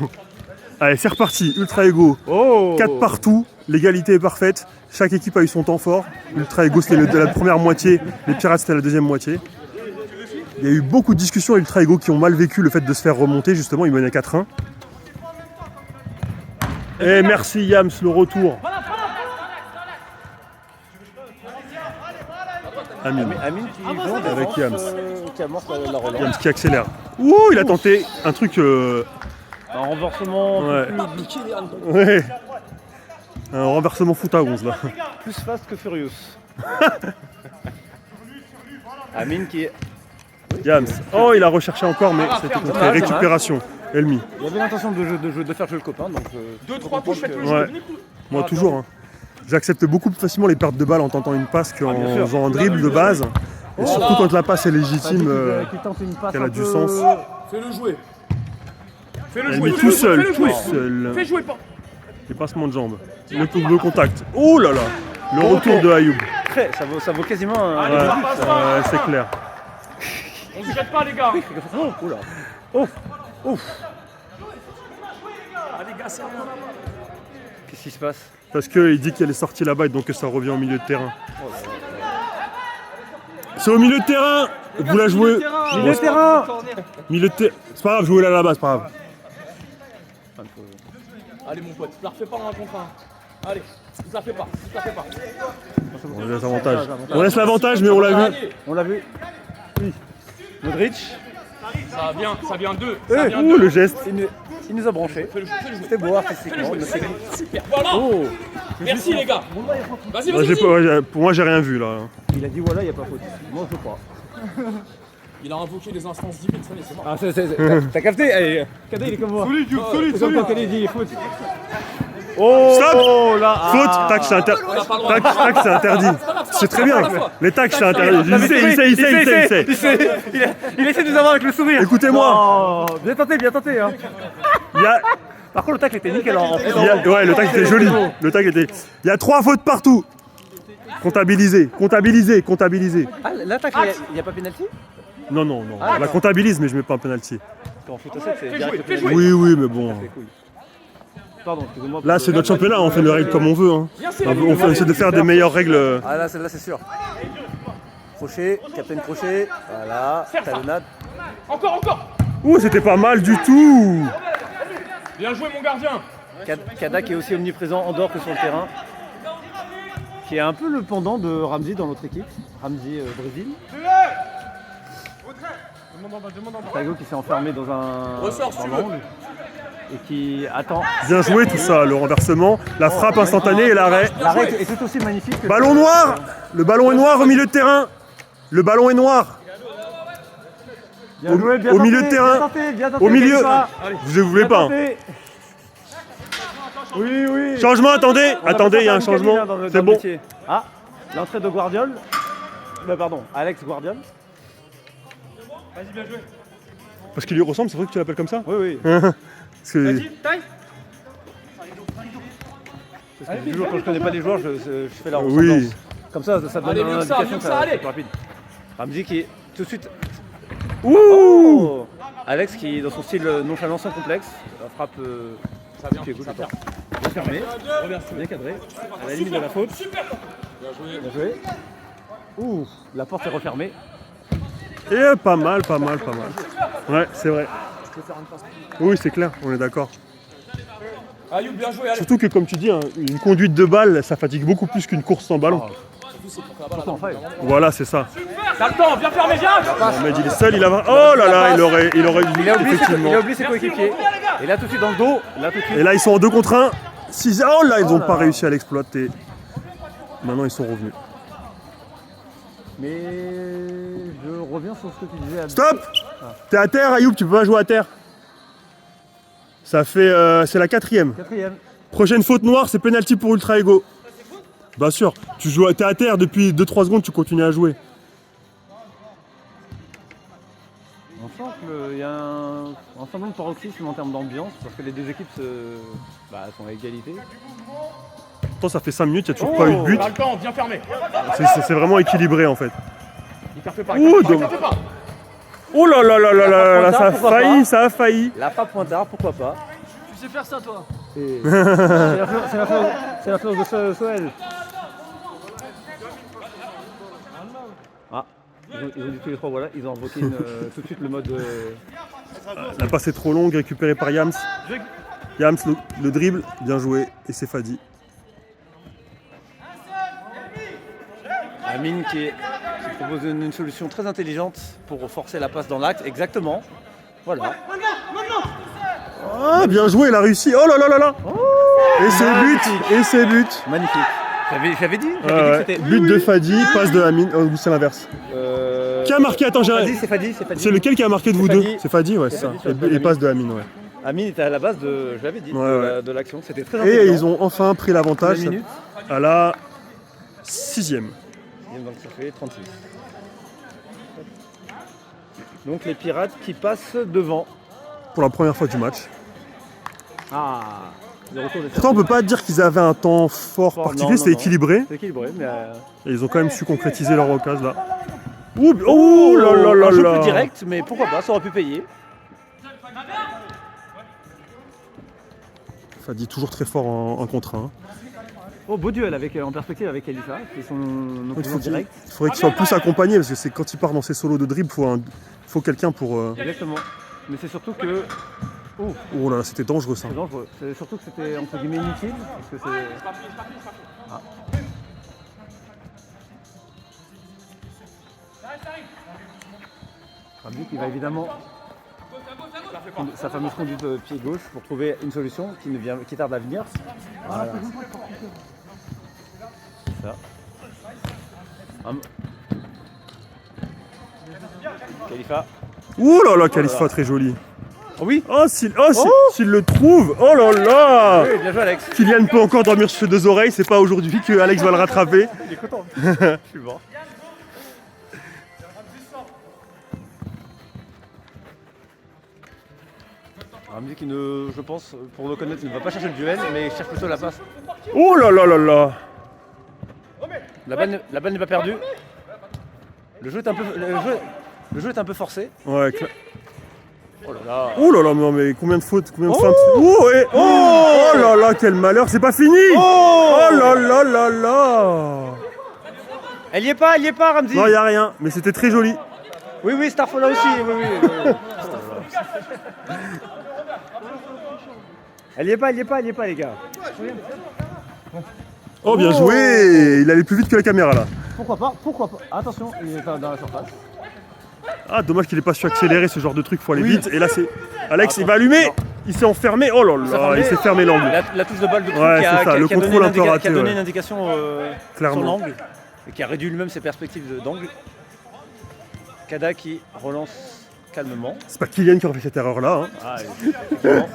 Allez, c'est reparti. Ultra égaux. Oh. 4 partout. L'égalité est parfaite. Chaque équipe a eu son temps fort. Ultra égaux, c'était la première moitié. Les Pirates, c'était la deuxième moitié. Il y a eu beaucoup de discussions Ultra égaux qui ont mal vécu le fait de se faire remonter. Justement, ils menaient 4-1. Et merci Yams, le retour. Amine Amine qui joue en avec défense, Yams. qui amorce la relance. Yams qui accélère. Ouh, il a tenté un truc. Un renversement Ouais. plus, Ouais. Un renversement foot à 11 là. plus fast que furious. Amine qui est... Yams. Oh, il a recherché encore, mais c'était contre dommage, récupération. Elmi. Il avait l'intention de faire jouer le copain, donc... 2-3 touches, faites le Ouais. jeu. Moi, toujours. Hein. J'accepte beaucoup plus facilement les pertes de balles en tentant une passe qu'en bien sûr. faisant un dribble de base. Et surtout quand la passe est légitime, qui tente une passe qu'elle a un du peu- sens. Fais-le jouer. Fais-le Elmi jouer. tout seul, Fais-le tout jouer. seul. Fais jouer pas. Les passements de jambes. Le contact. Oh là là. Le retour de Ayoub. Très, ça vaut quasiment un... Allez, Ouais, ça passe pas. c'est clair. On se jette pas les gars. Oh, oula. Oh, ouf. Allez gars, c'est rien. Qu'est-ce qui se passe? Parce qu'il dit qu'elle est sortie là-bas et donc que ça revient au milieu de terrain. C'est au milieu de terrain. Vous la jouez. Milieu de terrain. Milieu de terrain. C'est pas grave, jouez là là-bas, c'est pas grave. Allez mon pote, tu la refais pas en un contre un. Allez, tu la fais pas, tu la fais pas. On laisse l'avantage. On laisse l'avantage, mais on l'a vu. Allez, On l'a vu. Oui. Modric. ça vient deux. Eh, Ça vient Ouh, deux. le geste. Il nous a branchés. Fais-le jouer. C'était beau artistiquement. il nous fait- Super. Voilà. Oh. Merci les gars. Vas-y, Moi, vas-y, j'ai vas-y. pas- ouais, pour moi, j'ai rien vu là. Il a dit voilà, il n'y a pas faute. Moi, je crois. Il a invoqué les instances divines, ça y est, c'est mort. Ah, t'as capté? Allez, Kadé, il est comme moi. Solide, C'est comme quand Kadé dit il faute. Oh, Stop. là. Faute, tac, c'est interdit. On n'a pas le droit. Tac, c'est interdit. C'est très bien. Les tacs, c'est interdit. Il sait. Il essaie de nous avoir avec le sourire. Écoutez-moi. Oh, bien tenté, hein. Il y a, Par contre, le tacle était nickel en ouais, le tac était joli. Le tac était. Il y a 3 fautes partout. Comptabilisé. Ah, l'attaque, il n'y a pas pénalty? Non. On la comptabilise, mais je mets pas un penalty. En foot à 7, c'est Fais direct jouer, au fais pénalty. jouer. Oui, mais bon. Pardon, excusez-moi. Là, c'est notre championnat. On fait les règles comme on veut. Hein. Viens, c'est On essaie de faire des meilleures règles. Ah là, celle-là, c'est sûr. Crochet, Captain Crochet. Voilà, talonnade. Encore. Ouh, c'était pas mal du tout. Bien joué mon gardien. Kada qui est aussi omniprésent en dehors que sur le terrain. Qui est un peu le pendant de Ramsey dans notre équipe. Ramsey Brésil. Tago qui s'est enfermé dans un Ressors, si dans tu veux. l'angle et qui attend. Bien joué tout ça, le renversement, la frappe instantanée et l'arrêt. L'arrêt est tout aussi magnifique que Ballon noir. Le ballon est noir au milieu de terrain. Le ballon est noir. Bien joué, bien au tenté, milieu de terrain. bien tenté, Au milieu. Khalifa. Vous ne voulez pas. Hein. Tenté. Oui. Changement, attendez. On Attendez, il y a un appelle ça une changement. cabine, hein, dans C'est le bon. métier. Ah, l'entrée de Guardiol. Pardon, Alex Guardiol. Vas-y, bien joué. Parce qu'il lui ressemble, c'est vrai que tu l'appelles comme ça. Oui. Parce que- Vas-y, taille. Parce que toujours quand je connais pas les joueurs, je fais la Oui. ressemblance. Comme ça donne Allez, une mieux que ça, indication, mieux que ça, allez. c'est plus rapide. Ramsey qui est tout de suite. Ouh. Oh Alex qui dans son style nonchalant sans complexe, frappe pied gauche, bien fermé, bien cadré, à la limite de la faute. Bien joué. Ouh, la porte est refermée. Et pas mal. Ouais, c'est vrai. Oui, c'est clair, on est d'accord. Ayoub, bien joué, allez. Surtout que, comme tu dis, hein, une conduite de balle, ça fatigue beaucoup plus qu'une course sans ballon. Surtout, c'est pour que la balle Pourtant, en faille. Voilà, c'est ça. T'as le temps, viens fermer, viens. Mohamed il est seul, il a... Oh là là, il aurait dû, effectivement. Il a oublié ses coéquipiers. Et là tout de suite dans le dos. Là tout de suite. Et là ils sont en 2 contre 1. 6 oh là, ils n'ont pas réussi à l'exploiter. Maintenant ils sont revenus. Mais je reviens sur ce que tu disais. Stop! T'es à terre, Ayoub, tu peux pas jouer à terre. Ça fait... c'est la 4ème. Prochaine faute noire, c'est penalty pour Ultra Ego. Bah sûr, t'es à terre depuis 2-3 secondes, tu continues à jouer. On sent qu'il y a un semblant de paroxysme en termes d'ambiance, parce que les deux équipes sont à égalité. Pourtant ça fait 5 minutes, il n'y a toujours pas eu de but. T'as le temps, viens fermer. C'est vraiment équilibré en fait. Il fait pas, Ouh, oh là là là là là là, ça a failli, ça a failli. La frappe pointard, pourquoi pas. Tu sais faire ça, toi. C'est l'influence de Soel. Ah, ils ont dit tous les trois, voilà, ils ont invoqué tout de suite le mode... La passe est trop longue, récupérée par Yams. Yams, le dribble, bien joué, et c'est Fadi. Amine qui propose une solution très intelligente pour forcer la passe dans l'axe, exactement. Voilà. Ah, bien joué, il a réussi. Oh là là là là. Et c'est but, Magnifique. J'avais dit que c'était... But de Fadi, passe de Amine, ou c'est l'inverse. Qui a marqué? Attends, C'est Fadi. C'est lequel qui a marqué de vous deux? Fadi. C'est Fadi, ouais, c'est ça. Et passe de Amine, ouais. Amine était à la base de, je l'avais dit, Ouais, de l'action. C'était très intelligent. Et ils ont enfin pris l'avantage à la 6ème. Donc ça fait 36. Donc les Pirates qui passent devant. Pour la première fois du match. Ah, le retour des Pourtant, on peut pas dire qu'ils avaient un temps fort particulier, c'était équilibré. C'est équilibré, mais... Et ils ont quand même su concrétiser leur occasion là. Oh là là là un jeu là. plus direct, mais pourquoi pas, ça aurait pu payer. Fadi toujours très fort en contre 1. Oh, beau duel en perspective avec Khalifa, qui est son opposant direct. Il faudrait qu'il soit plus accompagné parce que c'est quand il part dans ses solos de dribble, faut quelqu'un pour. Exactement. Mais c'est surtout que. Oh là là, c'était dangereux ça. C'est dangereux. C'est surtout que c'était entre guillemets inutile. Parce que c'est. Ah. Rabbi qui va évidemment. Sa fameuse conduite pied gauche pour trouver une solution qui tarde à venir. Voilà. Ça. Khalifa. Ouh là là, Khalifa très joli. Oh oui. S'il le trouve. Oh là là. Oui, bien joué Alex. Kylian peut encore dormir sur ses 2 oreilles, c'est pas aujourd'hui que Alex va le rattraper. Il est content. Je suis mort. Ramzi qui ne, je pense, pour le connaître, ne va pas chercher le duel, mais cherche plutôt la passe. Oh là là là là. La balle n'est pas perdue. Le jeu est un peu forcé. Ouais, Oh là là. oh là là, mais combien de fautes, combien de feintes. Oh là là, quel malheur, c'est pas fini. Oh là là là là. Elle y est pas, Ramzi. Non, y a rien, mais c'était très joli. Oui, Starfola aussi. Oui. Elle y est pas, les gars. Oh, bien joué. Il allait plus vite que la caméra là. Pourquoi pas. Attention, il est pas dans la surface. Ah, dommage qu'il ait pas su accélérer ce genre de truc, faut aller vite. Et là, c'est Alex, il va allumer. Il s'est enfermé. Oh là là, il s'est fermé l'angle. La touche de balle de Trou Ouais, qui a donné une indication sur l'angle et qui a réduit lui-même ses perspectives d'angle. Kada qui relance calmement. C'est pas Kylian qui aurait fait cette erreur là. Hein. Ah, effectivement.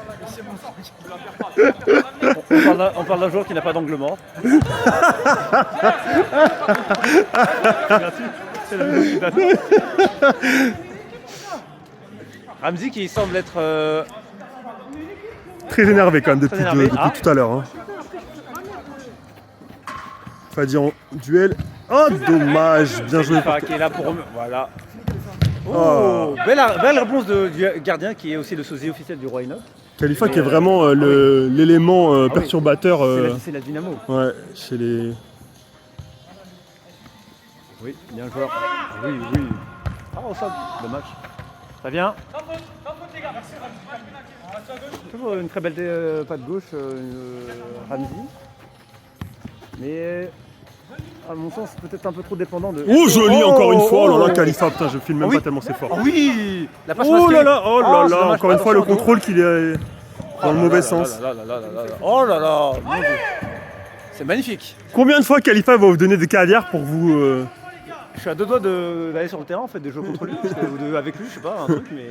On parle d'un joueur qui n'a pas d'angle mort. C'est la vidéo qui date. Ramzi qui semble être Très énervé quand même depuis énervé. tout à l'heure. Hein. Fadi en duel. Oh, dommage. Bien joué. qui est là pour... Voilà. Oh, belle réponse du gardien qui est aussi le sosie officiel du Roi Enoch. Khalifa qui est vraiment l'élément perturbateur. C'est la dynamo. Ouais, chez les. Oui, bien joueur. Oui. Ah, au sol, le match. Très bien. Toujours une très belle patte gauche, Ramzi. Mais à mon sens, peut-être un peu trop dépendant de. Oh, joli encore une fois. Oh là là, oh. Khalifa, putain, je filme même Ah oui. pas tellement c'est fort. Oh oui, la passe Oh masquée. là là, oh là c'est là, dommage, encore une fois le attention, contrôle qu'il est dans le mauvais sens. Oh là là, mon Dieu. C'est magnifique. Combien de fois Khalifa va vous donner des caviars pour vous Je suis à deux doigts d'aller sur le terrain en fait, de jouer contre lui, ou avec lui, je sais pas, un truc, mais.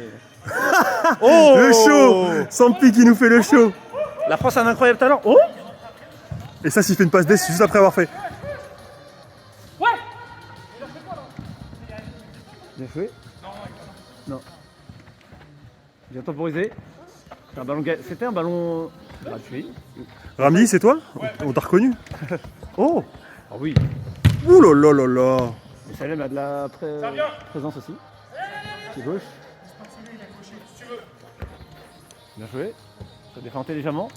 Oh le show Sampi qui nous fait le show. La France a un incroyable talent. Oh. Et ça, s'il fait une passe d'ess juste après avoir fait. Bien joué. Non. Bien temporisé. C'était un ballon gratuit. Ramdi, c'est toi? On t'a reconnu? Oh. Ah oui. Ouh là là là là. Et Salem a de la présence aussi. Pied gauche. Bien joué. Ça défend intelligemment.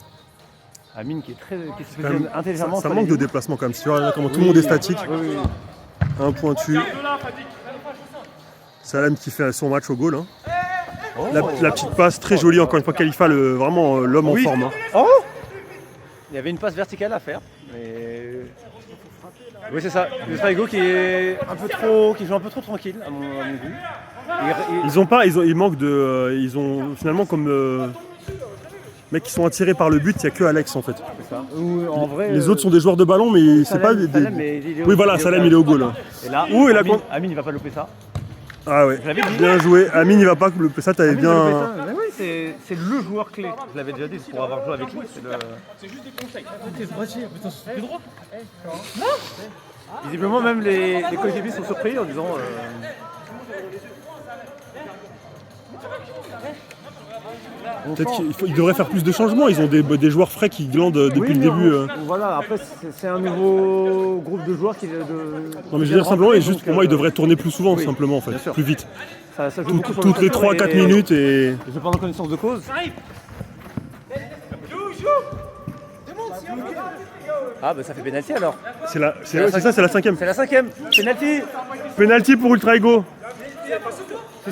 Amine qui se positionne intelligemment. Ça manque de déplacement quand même. Si tu vois comment tout le monde est statique. Oui. Un pointu. Salem qui fait son match au goal. Hein. Oh. La petite passe très jolie, encore une fois, Khalifa, vraiment l'homme en forme. Hein. Oh. Il y avait une passe verticale à faire. Mais... Oui, c'est ça. Le Straigo qui joue un peu trop tranquille, à mon goût. Ils manquent de. Ils ont finalement comme. Mecs qui sont attirés par le but, il n'y a que Alex en fait. C'est ça. Ou, en vrai, les autres sont des joueurs de ballon, mais c'est pas des. Salem, Oui, voilà, Salem il est au goal. Hein. Et là, Amine il va pas louper ça. Ah ouais, Je l'avais dit. bien joué. Amine il va pas louper ça, t'avais bien. Mais oui, c'est le joueur clé. Je l'avais déjà dit pour avoir joué avec lui. C'est juste des conseils. C'est droit. Visiblement, même les coéquipiers sont surpris en disant. Peut-être qu'ils devraient faire plus de changements. Ils ont des joueurs frais qui glandent depuis le début. Voilà, après c'est un nouveau groupe de joueurs qui. Non mais je veux dire simplement, et juste pour moi, ils devraient tourner plus souvent, tout simplement en fait, plus vite. Ça joue beaucoup sur Toutes les l'occasion 3-4 minutes et. Je prends en connaissance de cause. Ah bah ça fait pénalty alors. C'est ça, c'est la cinquième. C'est la cinquième. Pénalty. Penalty pour Ultra Ego.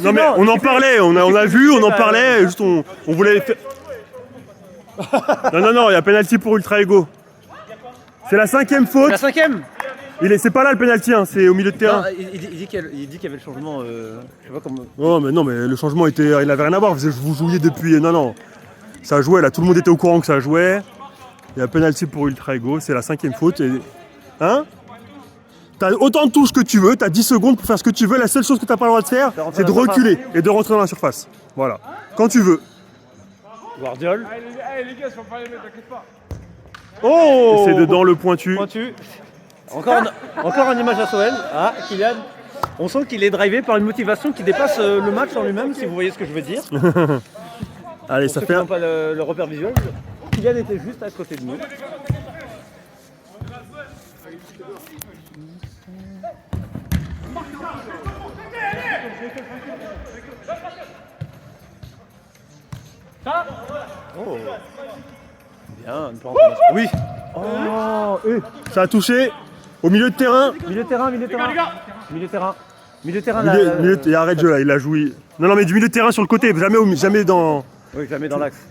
Non mais on en parlait, on a vu, on en parlait, juste on voulait faire. Non, il y a penalty pour Ultra Ego. C'est la cinquième faute. La cinquième. C'est pas là le penalty, hein, c'est au milieu de terrain. Non, il dit qu'il y avait le changement. Je sais pas comment. Non mais le changement il avait rien à voir. Vous jouiez depuis. Non, ça jouait là, tout le monde était au courant que ça jouait. Il y a penalty pour Ultra Ego, c'est la cinquième faute. Hein? T'as autant de touches que tu veux, t'as 10 secondes pour faire ce que tu veux. La seule chose que t'as pas le droit de faire, c'est de reculer et de rentrer dans la surface. Voilà. Quand tu veux. Guardiol. Les gars, faut pas les mettre, t'inquiète pas. Oh. Et c'est dedans le pointu. Encore une image à Soel. Ah, Kylian. On sent qu'il est drivé par une motivation qui dépasse le match en lui-même, si vous voyez ce que je veux dire. Allez, Pour ça ceux fait qui n'ont pas le repère visuel. Kylian était juste à côté de nous. Oh. Bien, une plante. Oui. Oh, Ça a touché au milieu de terrain. Milieu de terrain. Il arrête de jeu là, il a joué. Non, mais du milieu de terrain sur le côté, jamais dans. Oui, jamais dans l'axe.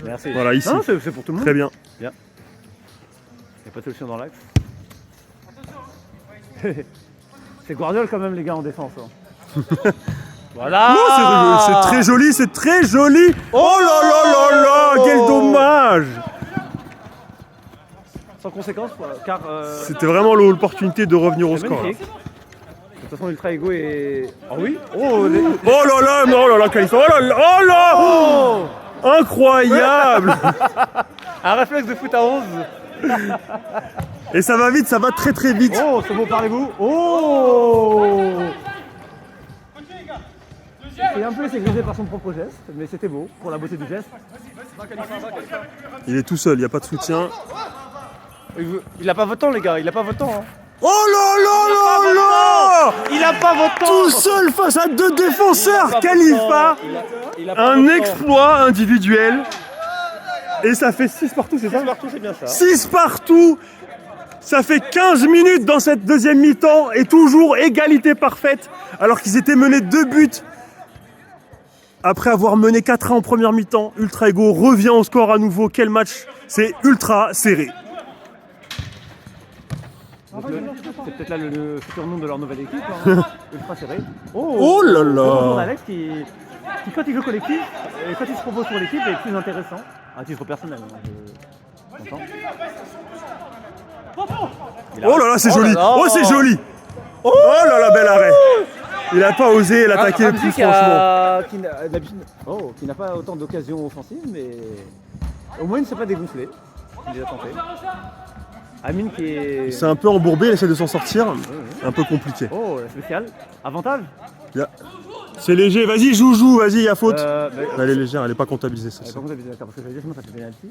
Merci. Voilà, ici. Non, c'est pour tout le monde. Très bien. Il n'y a pas de solution dans l'axe. C'est Guardiol quand même les gars en défense. Hein. Voilà. Oh, c'est très joli, c'est très joli. Oh là là là là, quel dommage. Sans conséquence, car... C'était vraiment l'opportunité de revenir au c'est score. Là. magnifique. De toute façon, Ultra Ego est... Oh oui. Oh là là, Khalifa. Oh là. Oh. Incroyable. Un réflexe de foot à 11. Et ça va vite, ça va très très vite. Oh, c'est beau, parlez-vous. Oh. Il est un peu ségrégé par son propre geste, mais c'était beau pour la beauté du geste. Il est tout seul, il n'y a pas de soutien. Il a pas votre temps les gars, il a pas votre temps. Hein. Oh là là là là. Il a pas votre temps. Tout seul face à deux défenseurs, Khalifa. Un exploit individuel. Et ça fait 6 partout, c'est ça? 6 partout, c'est bien ça. 6 partout. Ça fait 15 minutes dans cette deuxième mi-temps et toujours égalité parfaite alors qu'ils étaient menés 2 buts. Après avoir mené 4-1 en première mi-temps, Ultra Ego revient au score à nouveau. Quel match! C'est ultra serré. C'est peut-être là le futur nom de leur nouvelle équipe. Hein. Ultra serré. Oh là là. Le retour d'Alex qui, quand il joue collectif, et quand il se propose pour l'équipe, est plus intéressant. À titre personnel. Hein, je comprends. Oh là là, c'est joli. là là. Oh, c'est joli. Oh là là, bel arrêt. Il a pas osé l'attaquer Ramsey plus qui franchement. qui n'a pas autant d'occasions offensives, mais au moins il ne s'est pas dégonflé. Il a tenté. Amine qui est. C'est un peu embourbé, il essaie de s'en sortir. Un peu compliqué. Oh, spécial. Avantage. C'est léger, vas-y, joue, vas-y, il y a faute. Elle Elle est légère, elle est pas comptabilisée, ça. est pas comptabilisée, d'accord, parce que j'allais dire sinon ça fait pénalty.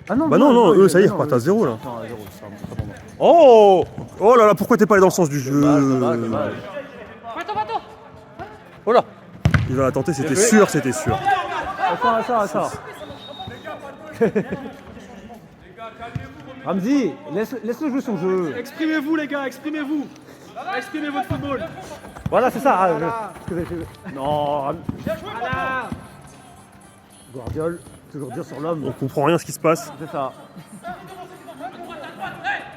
Ah non, Bah non, eux, ça y est, ils repartent à 0 là. Non, à 0, c'est pas pour moi. Oh. Oh là là, pourquoi t'es pas allé dans le sens du jeu? Dommage. Oh là. Il va la tenter, c'était sûr, c'était sûr. Attends. Ramsey, laisse-le jouer son jeu. Exprimez-vous les gars, exprimez-vous. Exprimez votre football. Voilà, c'est ça. Non, Guardiola, toujours dur sur l'homme. On comprend rien ce qui se passe. C'est ça.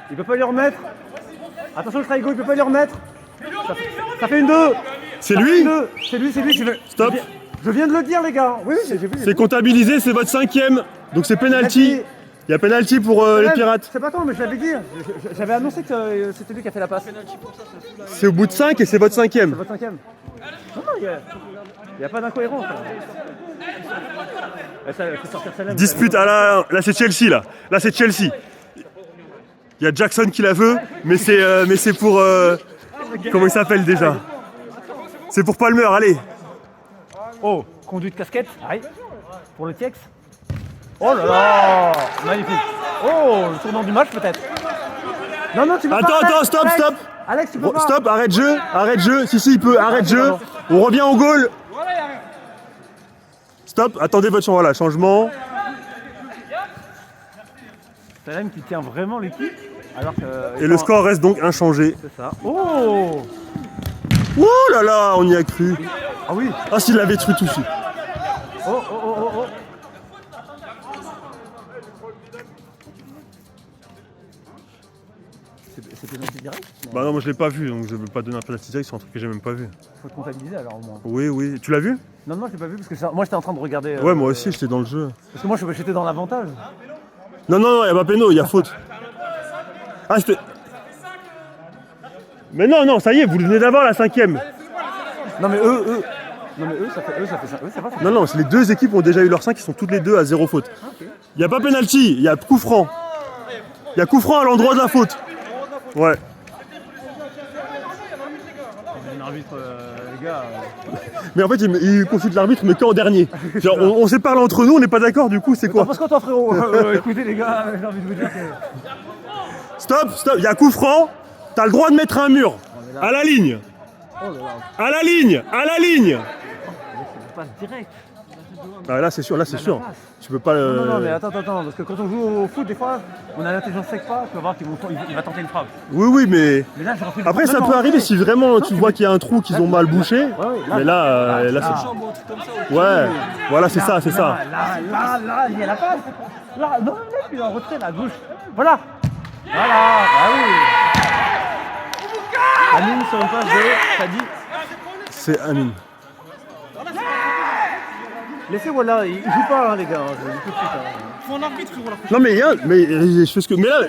Il peut pas lui remettre. Attention le Traigo, il peut pas lui remettre. Ça fait une 2. C'est lui? C'est lui. Stop. Je viens de le dire les gars. Oui, j'ai vu. C'est comptabilisé, c'est votre 5e. Donc c'est penalty. Il y a penalty pour les Pirates. C'est pas toi, mais je l'avais dit. J'avais annoncé que c'était lui qui a fait la passe. C'est au bout de 5 et c'est votre 5e. C'est votre 5e. Non, il n'y a pas d'incohérence. Fait sortir Salem. Dispute, là c'est Chelsea là. Là c'est Chelsea. Il y a Jackson qui la veut, mais c'est pour... comment il s'appelle déjà? C'est pour Palmer, allez. Oh, conduit de casquette. Aïe. Pour le Tiex. Oh là là. Magnifique. Oh, le tournant du match peut-être. Non, tu peux pas. Attends, stop. Alex, tu peux pas. Stop, arrête jeu. Si, il peut, arrête jeu. On revient au goal. Stop, attendez votre changement, voilà, changement. Salem qui tient vraiment l'équipe. Alors que. Et le score reste donc inchangé. C'est ça. Oh. Oh là là, on y a cru. Ah oui. Ah, s'il l'avait tué tout de suite. Oh. C'est pénalty direct? Bah non, moi je l'ai pas vu, donc je veux pas donner un penalty direct sur un truc que j'ai même pas vu. Faut te comptabiliser alors au moins. Oui, tu l'as vu? Non, je l'ai pas vu parce que moi j'étais en train de regarder. Ouais, moi aussi j'étais dans le jeu. Parce que moi j'étais dans l'avantage. Non, il y a pas péno, il y a faute. Ah, c'était... Mais non, ça y est, vous venez d'avoir la 5e. Non mais eux. Non mais eux ça fait ça. Eux ça va. Non, les deux équipes ont déjà eu leur 5, ils sont toutes les deux à 0 faute. Il n'y a pas pénalty, il y a coup franc. Il y a coup franc à l'endroit de la faute. Ouais. Un arbitre, les gars. Mais en fait, il consulte l'arbitre, mais qu'en dernier. Genre, on s'est parlé entre nous, on n'est pas d'accord, du coup, c'est quoi? T'en penses quoi toi frérot? Écoutez les gars, j'ai envie de vous dire que... Stop, il y a coup franc, t'as le droit de mettre un mur. À la ligne. Oh là là. À la ligne. C'est passe direct. Ah, là, c'est sûr, Tu peux pas le... Non, mais attends, parce que quand on joue au foot, des fois, on a l'intelligence sec pas, tu vas voir qu'il va tenter une frappe. Oui, mais... Mais là, j'ai repris le Après, ça contrôle, peut arriver non, si vraiment tu vois qu'il y a un trou qu'ils ont mal bouché. Mais là, c'est... Ouais, voilà, c'est ça. Là, il y a la passe. Là, non, il est en retrait, là, à gauche. Voilà, bah oui. Amine sur une passe de Sadi. C'est Amine. Laissez, voilà, il joue pas, hein, les gars. Je dis tout de suite, hein. Faut un arbitre, frérot, là. Non, mais je fais ce que... Mais là...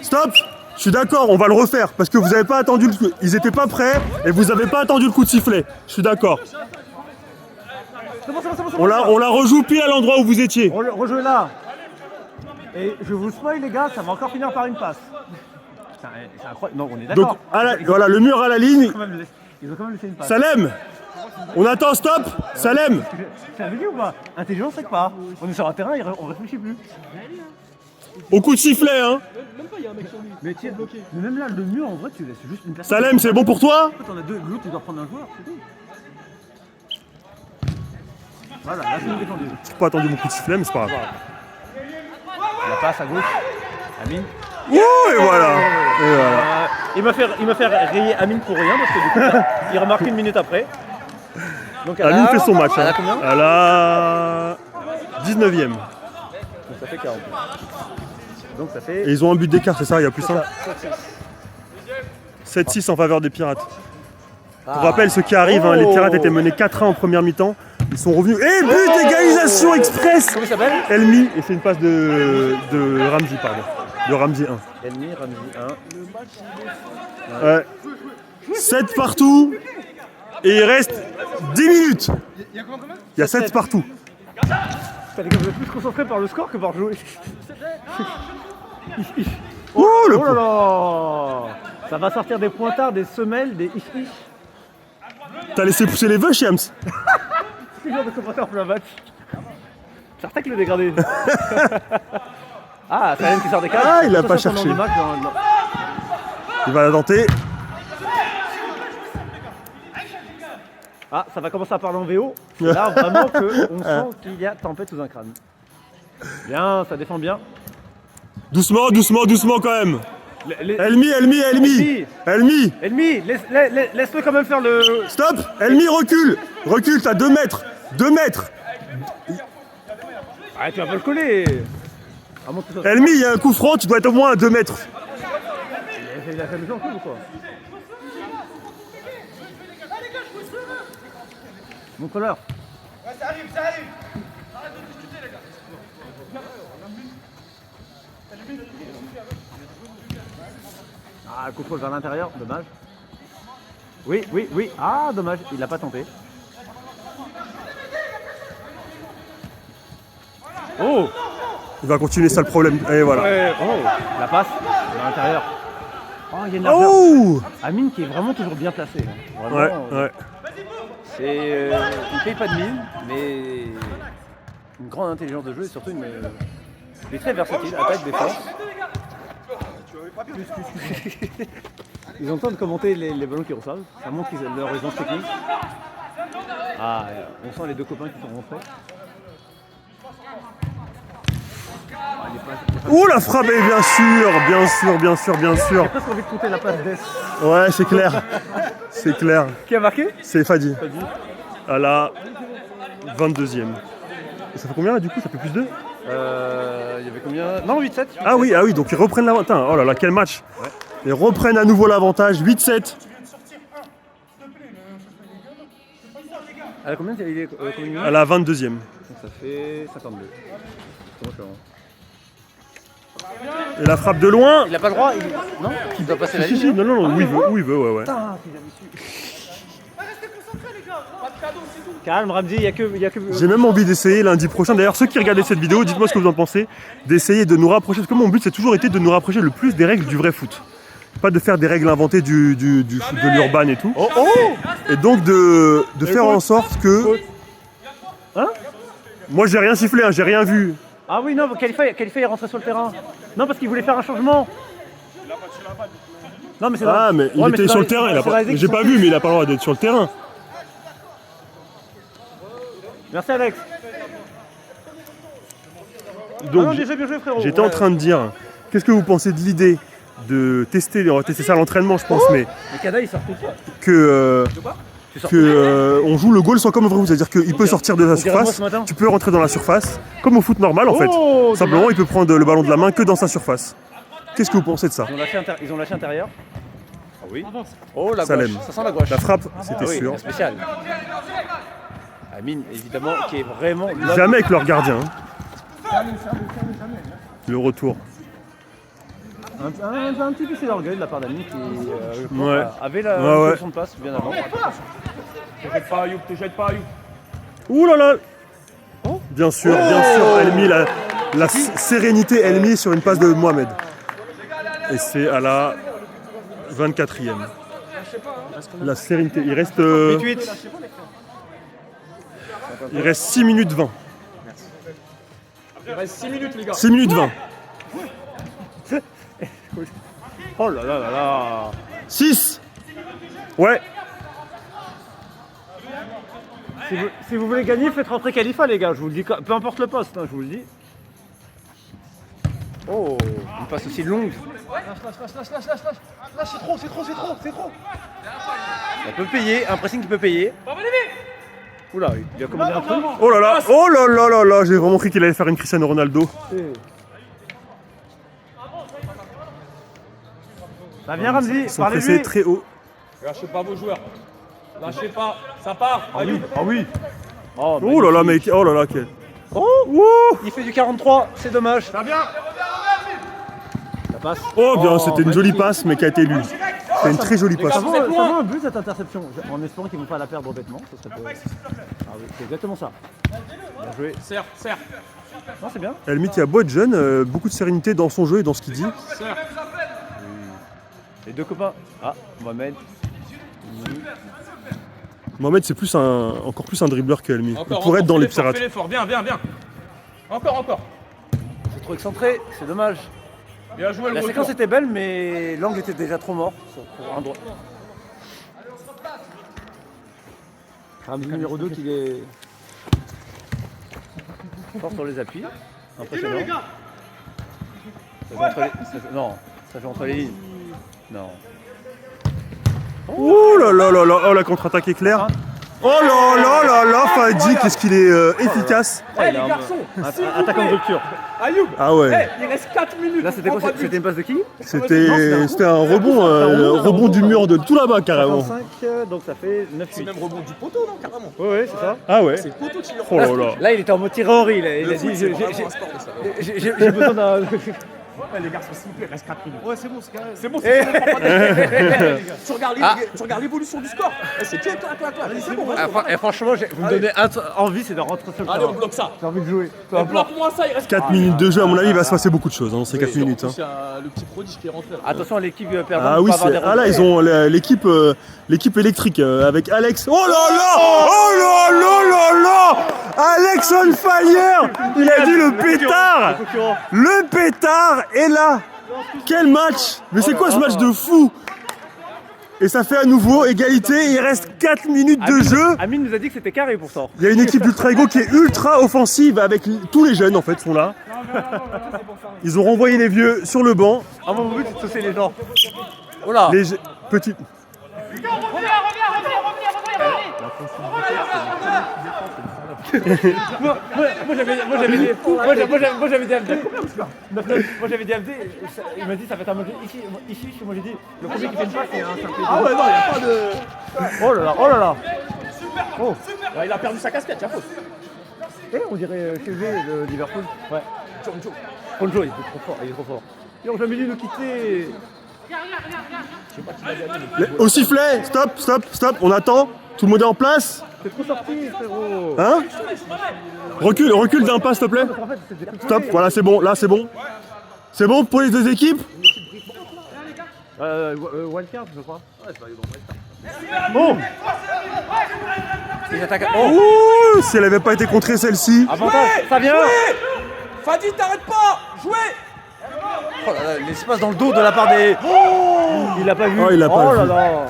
Stop! Je suis d'accord, on va le refaire, parce que vous avez pas attendu le... Ils étaient pas prêts, et vous avez pas attendu le coup de sifflet. Je suis d'accord. C'est bon. On la rejoue pile à l'endroit où vous étiez. Rejouez là. Et je vous spoil, les gars, ça va encore finir par une passe. C'est incroyable. Non, on est d'accord. Donc, voilà, le mur à la ligne. Ils ont quand même laissé une passe. Salem! On attend, stop! Salem! Tu avais dit ou pas? Intelligent, c'est que pas. On est sur un terrain, on réfléchit plus. Au coup de sifflet, hein! Même pas, il y a un mec sur lui. Mais tiens, mais même là, le mur, en vrai, tu laisses juste une personne. Salem, c'est bon pour toi? En fait, on a deux, l'autre, tu dois prendre un joueur, c'est tout. Voilà, là, c'est nous défendu. J'ai pas attendu mon coup de sifflet, mais c'est pas grave. La passe à gauche. Amine. Oh, et voilà! Il m'a fait rayer Amine pour rien parce que du coup, il remarque une minute après. Donc Amine fait son match. Elle a Hein. combien? Elle a 19e. Donc ça fait 40. Donc ça fait. Et ils ont un but d'écart, c'est ça, il y a plus c'est 1. ça, 7-6. 7-6 en faveur des Pirates. Pour rappel, ce qui arrive, hein, les Pirates étaient menés 4-1 en première mi-temps. Ils sont revenus. Et but, égalisation express. Comment il s'appelle? Elmi, et c'est une passe de Ramsey, pardon. De Ramsey 1. Elmi, Ramsey 1. Ouais. 7 partout. Et il reste 10 minutes. Il y a 7 partout. Putain, les gars, vous êtes plus concentrés par le score que par jouer. Oh, le Oh là là. Ça va sortir des pointards, des semelles, des ich-ich. T'as laissé pousser les vœux, Shams. Quel genre de commentaire pour le match? Certain que le dégradé. Ah, Salem qui sort des cages. Ah, il a pas Attention, cherché. pendant le match, dans- Il va la tenter. Ah, ça va commencer à parler en VO. Là, vraiment, on sent qu'il y a tempête sous un crâne. Bien, ça défend bien. Doucement, doucement, doucement quand même. Elmi. Elmi. Elmi. Laisse-le quand même faire le... Stop. Elmi, recule. Recule, t'as 2 mètres. 2 mètres. Ah, tu vas pas le coller. Ah, montre ça. Elmi, il y a un coup franc, tu dois être au moins à 2 mètres. Il a fait le jeu en coup ou quoi? Montre-leur. Ça arrive, ça arrive. Ah, le contrôle vers l'intérieur, dommage. Oui. Ah, dommage, il l'a pas tenté. Oh. Il va continuer, ça le problème. Et voilà. Ouais, oh, la passe vers l'intérieur. Oh, il y a une largeur. Oh. Amine qui est vraiment toujours bien placé. Hein. Ouais, Vraiment, ouais. C'est, il paye pas de mine, mais une grande intelligence de jeu et surtout il est très versatile, attaque, défense. Ils ont le temps de commenter les ballons qu'ils reçoivent, ça montre leur aisance technique. Ah, on sent les 2 copains qui sont rentrés. Oh, la frappe, et bien sûr. J'ai presque envie de compter la passe d'Es. Ouais, c'est clair. C'est clair. Qui a marqué? C'est Fadi. À la 22e. Et ça fait combien là du coup? Ça fait plus 2? Il y avait combien? Non, 8-7. Ah oui, donc ils reprennent l'avantage. Oh là là, quel match. Ouais. Ils reprennent à nouveau l'avantage. 8-7. À combien il est combien? À la 22e. Donc ça fait 52. Comment je fais, Et la frappe de loin. il a pas le droit, non? Il doit passer la Si, ligne. si, non, où il veut, ouais. Putain, qu'il avait su. Calme, Ramsey, il y a que... J'ai même envie d'essayer lundi prochain. D'ailleurs, ceux qui regardaient cette vidéo, dites-moi ce que vous en pensez. D'essayer de nous rapprocher. Parce que mon but, c'est toujours été de nous rapprocher le plus des règles du vrai foot. Pas de faire des règles inventées du foot de l'urban et tout. Et donc de faire en sorte que... Hein? Moi, j'ai rien sifflé, hein, j'ai rien vu. Ah oui, non, Khalifa est rentré sur le terrain. Non, parce qu'il voulait faire un changement. Non, mais c'est Ah, mais il Ouais, était c'est sur dans le les- terrain. c'est dans les J'ai pas vu, mais il a pas le droit d'être sur le terrain. Merci, Alex. Donc, Ah non, bien joué, frérot. j'étais en train de dire, qu'est-ce que vous pensez de l'idée de tester, on va tester ça à l'entraînement, je pense, mais Le Canada, il sort tout ça. que Tu sors on joue le goal sans comme au vrai foot, c'est-à-dire qu'il peut sortir de la dirait moi surface, ce matin. tu peux rentrer dans la surface, comme au foot normal en fait. Oh, Simplement, il peut prendre le ballon de la main que dans sa surface. Qu'est-ce que vous pensez de ça? Ils ont lâché intérieur. Ah oui. Oh, la Salem. gauche. Ça sent la gauche. La frappe, c'était Ah oui, sûr. spécial. Amine, évidemment, qui est vraiment... l'homme. Jamais avec leur gardien. hein. Le retour. Un petit peu d'orgueil de la part d'Amine qui je pense, Ouais. avait la Ouais, ouais. position de passe bien avant. Te jette pas, Ayoub, te jette pas, Ayoub. Ouh là là. Bien sûr, Elmi, la sérénité Elmi sur une passe de Mohamed. Et c'est à la 24e. La sérénité. Il reste 6 minutes 20. Il reste 6 minutes, les gars. 6 minutes 20. Oh là là là là. 6. Ouais. Si vous voulez gagner, faites rentrer Khalifa, les gars. Je vous le dis, peu importe le poste, hein, je vous le dis. Oh, une passe aussi longue. Lâche, c'est trop. Ça peut payer, un pressing qui peut payer. Oula, il a commandé un truc. Oh là là. Oh là là là là. J'ai vraiment cru qu'il allait faire une Cristiano Ronaldo. Ça vient Ramzi, Ils sont parlez pressés lui. très haut. Lâchez pas vos joueurs. Lâchez pas, ça part. Ah oui, ah oui. Oh, Oh là là, mec, oh là là, quel. il fait du 43, c'est dommage. Ça vient. Ça passe. Oh bien, c'était une jolie magnifique. passe, mais qui a été lue. C'était une très jolie passe. Ça Vous êtes vaut loin. un but cette interception, en espérant qu'ils ne vont pas la perdre bêtement. Ça serait ah oui, c'est exactement ça. Bien joué. Serre, serre, Non, c'est bien. À la limite, il y a beau être jeune, beaucoup de sérénité dans son jeu et dans ce qu'il dit. serre. Les deux copains. Ah, Mohamed. Mohamed, c'est encore plus un dribbleur que Elmi. Il Encore, pourrait être dans fais les l'effort, pirates. fais l'effort, bien, bien, bien. Encore, encore. C'est trop excentré, c'est dommage. Bien joué le La retour. séquence était belle, mais l'angle était déjà trop mort pour un droit. Ramzi numéro 2 qui est fort sur les appuis. Impressionnant. Ça fait entre les... Non, ça fait entre les lignes. Non. Oh là là là là, oh la contre-attaque est claire. Oh là là là là, Fadi, qu'est-ce qu'il est efficace. Eh les garçons, Attaquant de rupture. Ayoub. Ah ouais. Il reste 4 minutes. Là, c'était quoi? C'était une passe de qui? C'était un rebond du mur de tout là-bas carrément. 55, donc ça fait 9-8. C'est même rebond du poteau, non, carrément. Oui, oui, c'est ça. Ah ouais. C'est le poteau qui le Oh là là. Là, il était en mode Thierry Henry. Il a dit j'ai besoin d'un. Ouais, les garçons, s'il vous plaît, il reste 4 minutes. Ouais, c'est bon, c'est carré. C'est bon, c'est bon. Tu regardes l'évolution du score. Eh, c'est clac, clac, clac, clac. C'est bon, vas-y. Franchement, vous me donnez envie, c'est de rentrer sur le Allez, on terrain. bloque ça. J'ai envie de jouer. Bloque-moi ça, il reste 4 minutes de jeu, à mon avis, il va se passer beaucoup de choses dans ces 4 minutes. Hein. C'est le petit prodige qui est rentré. Là. Attention à l'équipe perdante. Ah oui, là ils ont l'équipe électrique avec Alex. Oh là là, oh là là là là, Alex on fire. Il a dit le pétard. Le pétard est là. Quel match. Mais c'est quoi ce match de fou? Et ça fait à nouveau égalité, il reste 4 minutes de jeu. Amine nous a dit que c'était carré pourtant. Il y a une équipe d'Ultra Ego qui est ultra offensive avec tous les jeunes en fait sont là. Ils ont renvoyé les vieux sur le banc. Ah mon but c'est de saucer les gens. Oh là. Les petits. Moi j'avais dit AFD. Moi j'avais dit AFD. Il m'a dit ça va être un match ici. Moi j'ai dit le premier qui fait une passe c'est un simple. Ah ouais, non, il n'y a pas de. Oh là là, oh là là. Oh. Ouais, il a perdu sa casquette, il y a faute. Eh, on dirait CV de Liverpool. Ouais. Choncho. Ponjo, il est trop fort, il est trop fort. Ils ont jamais dû nous quitter. Au sifflet, stop, on attend. Tout le monde est en place. C'est trop sorti, frérot. Hein? Recule d'un pas, s'il te plaît. En fait, c'est déjà Stop, voilà, c'est bon, là c'est bon. C'est bon pour les deux équipes? Wildcard, je crois. Bon. Une attaque. Ouh, si elle avait pas été contrée celle-ci. Avantage, ça vient. Fadi, t'arrêtes pas. Jouez. Oh là là, l'espace dans le dos de la part des. Il l'a pas vu. Oh, il l'a pas oh là vu. là.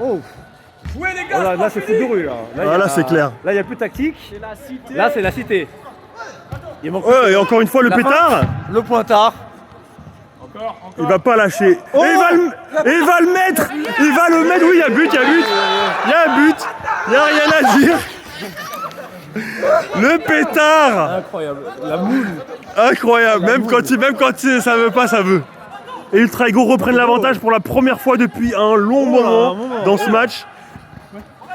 Oh. Jouez, les Oh gars. là, là c'est fou de rue là. Ah, là, c'est clair. Là il n'y a plus de tactique. Là c'est la cité. Il manque Ouais, et encore une fois le la pétard. fin, le pointard. Encore. Il va pas lâcher. Et il va le mettre. Il va le mettre. Oui, il y a but. Il y a un but. Il n'y a rien à dire. Le pétard. Incroyable. La moule. Incroyable. Même quand ça veut pas, ça veut. Et Ultra Ego reprennent l'avantage pour la première fois depuis un long moment dans ce match.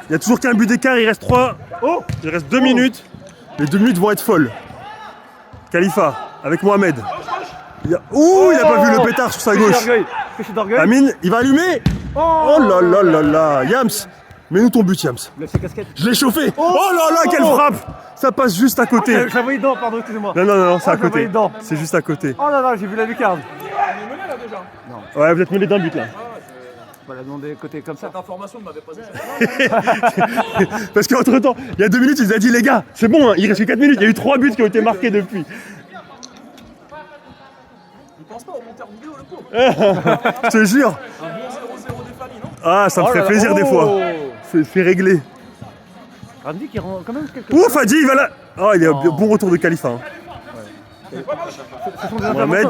Il n'y a toujours qu'un but d'écart. Il reste 2 minutes. Les 2 minutes vont être folles. Khalifa avec Mohamed. Il a pas vu le pétard sur sa gauche. Péché d'orgueil. Amine, il va allumer. Oh là là là là. Yams, mets-nous ton but, Yams. Lève ses casquettes. Je l'ai chauffé. Oh là là, quelle frappe. Ça passe juste à côté. Je la voyais dedans, pardon, excusez-moi. Non, c'est à je la voyais côté. dedans. C'est juste à côté. Oh là là, j'ai vu la lucarne. On est mené là déjà. Ouais, vous êtes mêlés d'un but là. On va la demander côté comme ça. Cette information ne m'avait pas échappé. Parce qu'entre temps, il y a 2 minutes, il a dit les gars, c'est bon, hein, il reste que 4 minutes. Il y a eu 3 buts qui ont été marqués depuis. Il pense pas au monteur vidéo, le pauvre. Je te jure. Un bon 0-0 des familles, non? Ah, ça me fait plaisir des fois. C'est réglé. Randy qui rend quand même quelque Ouh, Fadi, il va là. Oh, il y a un bon retour de Khalifa. Hein. Mohamed.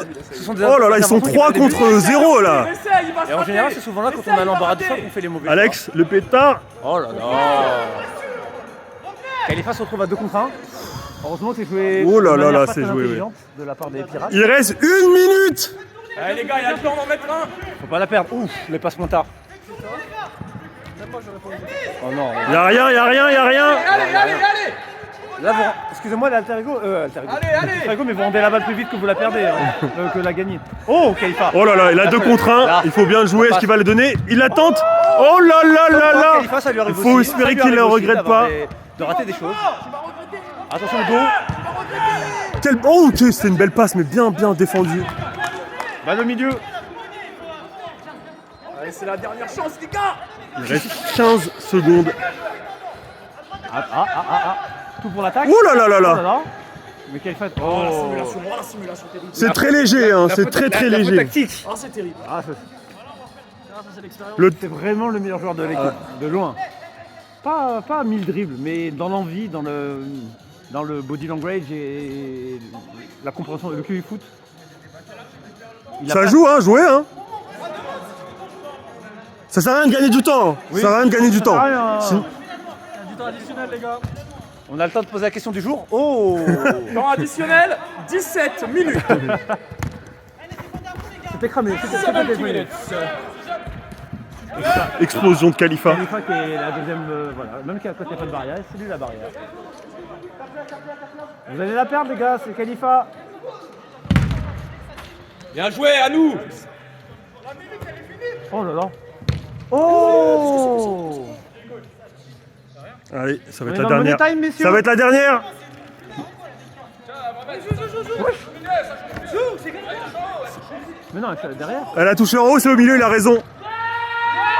Oh là là, ils sont 3 contre 0 là. Et en général, c'est souvent là quand on a l'embarras du choix qu'on fait les mauvais Alex, le pétard. choix. Oh là là. Khalifa se retrouve à 2 contre 1. Heureusement que c'est joué. Oh là de là manière là, pas c'est très joué, intelligente de la part des pirates. Il reste 1 minute. Allez les gars, il y a le temps d'en mettre un. Faut pas la perdre. Ouf, les passes tard. Oh non. Y'a rien, y'a rien, y'a rien. Allez. Là, vous... excusez-moi, l'alter ego. Alter ego, mais vous rendez la balle plus vite que vous la perdez, que la gagnez. Oh, Khalifa. Oh là là, il a 2 contre 1. Il faut bien jouer. Est-ce qu'il va le donner? Il la tente. Oh là là là là. Khalifa, ça lui arrive Il faut aussi. espérer Ça lui qu'il ne arrive aussi regrette pas. de rater des choses. Attention le dos. Oh, ok, c'était une belle passe, mais bien défendu. Balle au milieu. Allez, c'est la dernière chance, les gars. Il reste 15 secondes. Tout pour l'attaque. Oh là là là Oh là là. là. Mais Khalifa. Oh. La simulation terrible. C'est très léger, hein, c'est très La faute léger. tactique. Oh, c'est terrible. C'est vraiment le meilleur joueur de l'équipe, de loin. Pas 1000 dribbles, mais dans l'envie, dans le body language et la compréhension, le QI foot. Ça joue, hein, jouer, hein. Ça sert à rien de gagner du temps. Ça sert à rien de gagner du temps. Du temps additionnel, les gars. On a le temps de poser la question du jour. Oh. Temps additionnel, 17 minutes. C'était cramé. 17 minutes. Explosion de Khalifa. Khalifa qui est la deuxième, voilà, même quand il n'y a pas de barrière, c'est lui la barrière. Vous allez la perdre, les gars, c'est Khalifa. Bien joué, à nous. Oh là là. Oh. Allez, ça va On être est la dans le dernière. money time, messieurs. Ça va être la dernière. Mais non, elle est derrière. Elle a touché en haut, c'est au milieu, il a raison.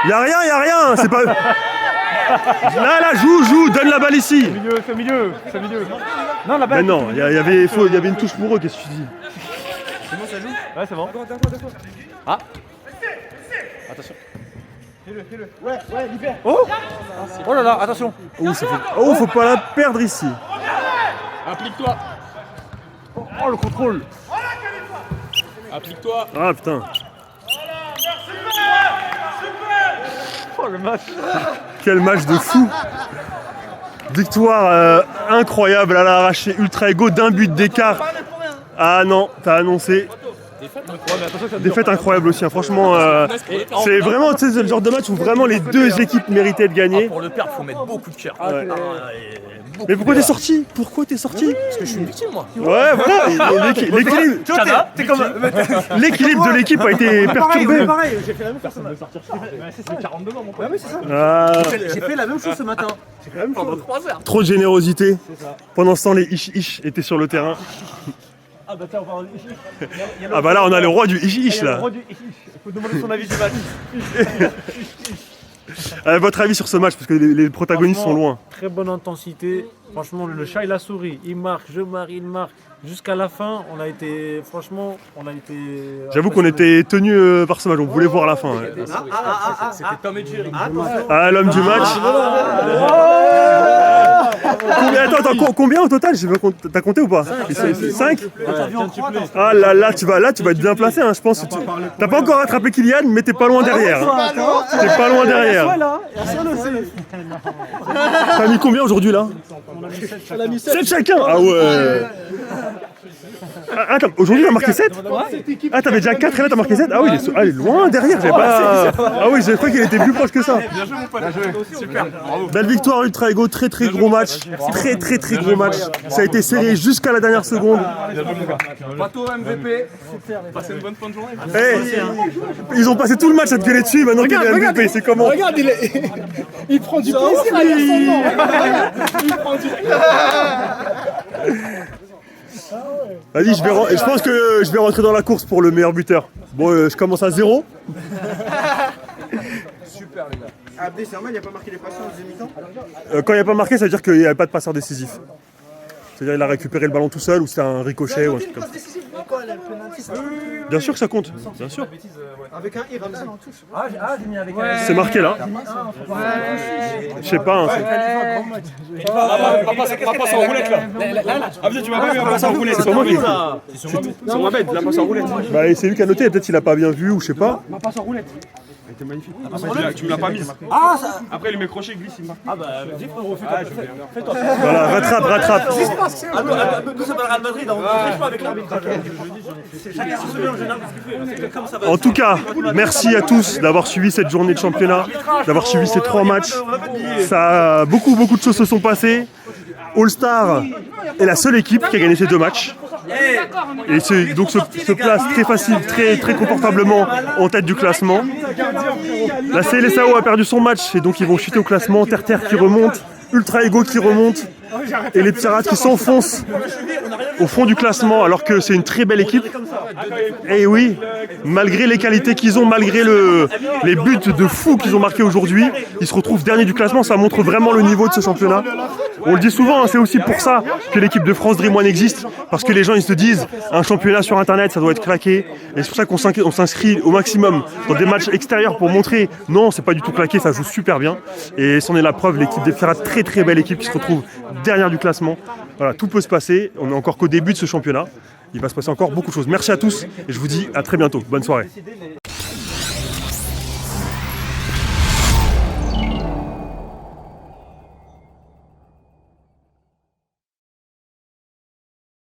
Y'a rien, c'est pas... Là, joue, donne la balle ici. C'est au milieu. Non, la balle. Mais non, il y avait une touche pour eux, qu'est-ce que tu dis? C'est bon, ça joue? Ouais, c'est bon. Ah. Attention. Fais-le. Ouais, libère. Oh là là, attention. Oh, faut pas la perdre ici. Applique-toi. Oh, le contrôle. Applique-toi. Ah putain. Oh, le match. Quel match de fou. Victoire incroyable à l'arraché, ultra égaux d'un but d'écart. Ah non, t'as annoncé. Défaite incroyable aussi, hein. Franchement, c'est vraiment le genre de match où vraiment les deux équipes méritaient de gagner. Pour le perdre, faut mettre beaucoup de cœur. Mais pourquoi t'es sorti? Parce que je suis une victime, moi. Ouais, voilà, l'équilibre de l'équipe a été perturbé. Pareil, j'ai fait la même chose ce matin. C'est 42 ans, mon pote. Ouais, c'est ça. J'ai fait la même chose ce matin. Pendant 3 heures. Trop de générosité. Pendant ce temps, les ish étaient sur le terrain. Ah bah tiens, on va... Ah bah là, on a le roi du ish là. Il faut demander son avis du match. Votre avis sur ce match, parce que les protagonistes sont loin. Très bonne intensité. Franchement, le chat il a souri. Il marque, je marque, il marque. Jusqu'à la fin, on a été. Franchement, on a été. J'avoue qu'on était tenu par ce match, on voulait voir la fin. Ouais. C'était Tom et Jerry. Ah, l'homme du match. Combien au total? T'as compté ou pas? 5. Ah là, tu vas être bien placé, hein, je pense. T'as pas encore rattrapé Kylian, mais t'es pas loin derrière. T'es pas loin derrière. T'as mis combien aujourd'hui là? 7 chacun. Ah ouais. Attends, aujourd'hui t'as marqué 7? Ah, t'avais déjà 4 et là t'as marqué 7? Ah oui, il est loin derrière. Ah oui, j'ai cru qu'il était plus proche que ça. Bien joué, mon pote. Super. Bravo. Belle victoire, ultra égaux, très gros match. Très gros match. Ça a été serré jusqu'à la dernière seconde. Bateau MVP. Passez une bonne fin de journée. Hey, ils ont passé tout le match à te gueuler dessus, maintenant qu'il est MVP, c'est comment? Regarde, il prend du plaisir. Il prend du Vas-y, je pense que je vais rentrer dans la course pour le meilleur buteur. Bon, je commence à 0. Super, les gars. Abdé, c'est normal, il n'a pas marqué les passes en deuxième mi-temps? Quand il n'y a pas marqué, ça veut dire qu'il n'y avait pas de passeur décisif. C'est-à-dire qu'il a récupéré le ballon tout seul ou c'était un ricochet ou un truc comme ça. Bien sûr que ça compte, bien sûr. Avec un I, Ramsey. j'ai mis avec C'est marqué là. Je sais pas. Hein, On va passer en roulette là. Abdé, tu m'as pas vu, on va passer en roulette. c'est pas moi qui. C'est Mohamed, il a passé en roulette. Bah, c'est lui qui a noté, peut-être qu'il a pas bien vu ou je sais pas. On passe en roulette. était magnifique. Tu me l'as pas mise. Ah, ça. Après, les mecs crochets glissent, il marque. Ah, bah, vas-y, frérot, fais-toi. Voilà, rattrape. Nous sommes à Real Madrid, on ne triche pas avec l'arbitrage. Chacun se souvient en général de ce qu'il fait. Comme ça va. En tout cas, merci à tous d'avoir suivi cette journée de championnat, d'avoir suivi ces 3 matchs. Ça, beaucoup de choses se sont passées. All-Star est la seule équipe qui a gagné ces 2 matchs. Et donc se place très facile, très confortablement en tête du classement. La CLSAO a perdu son match et donc ils vont chuter au classement. Terre qui remonte, Ultra Ego qui remonte et les Pirates qui s'enfoncent au fond du classement alors que c'est une très belle équipe. Et oui, malgré les qualités qu'ils ont, malgré les buts de fou qu'ils ont marqués aujourd'hui, ils se retrouvent derniers du classement. Ça montre vraiment le niveau de ce championnat. On le dit souvent, hein, c'est aussi pour ça que l'équipe de France Dream One existe, parce que les gens ils se disent un championnat sur internet ça doit être claqué, et c'est pour ça qu'on s'inscrit au maximum dans des matchs extérieurs pour montrer non c'est pas du tout claqué, ça joue super bien, et c'en est la preuve, l'équipe des Pirates, très belle équipe qui se retrouve dernière du classement. Voilà, tout peut se passer, on n'est encore qu'au début de ce championnat, il va se passer encore beaucoup de choses. Merci à tous et je vous dis à très bientôt, bonne soirée.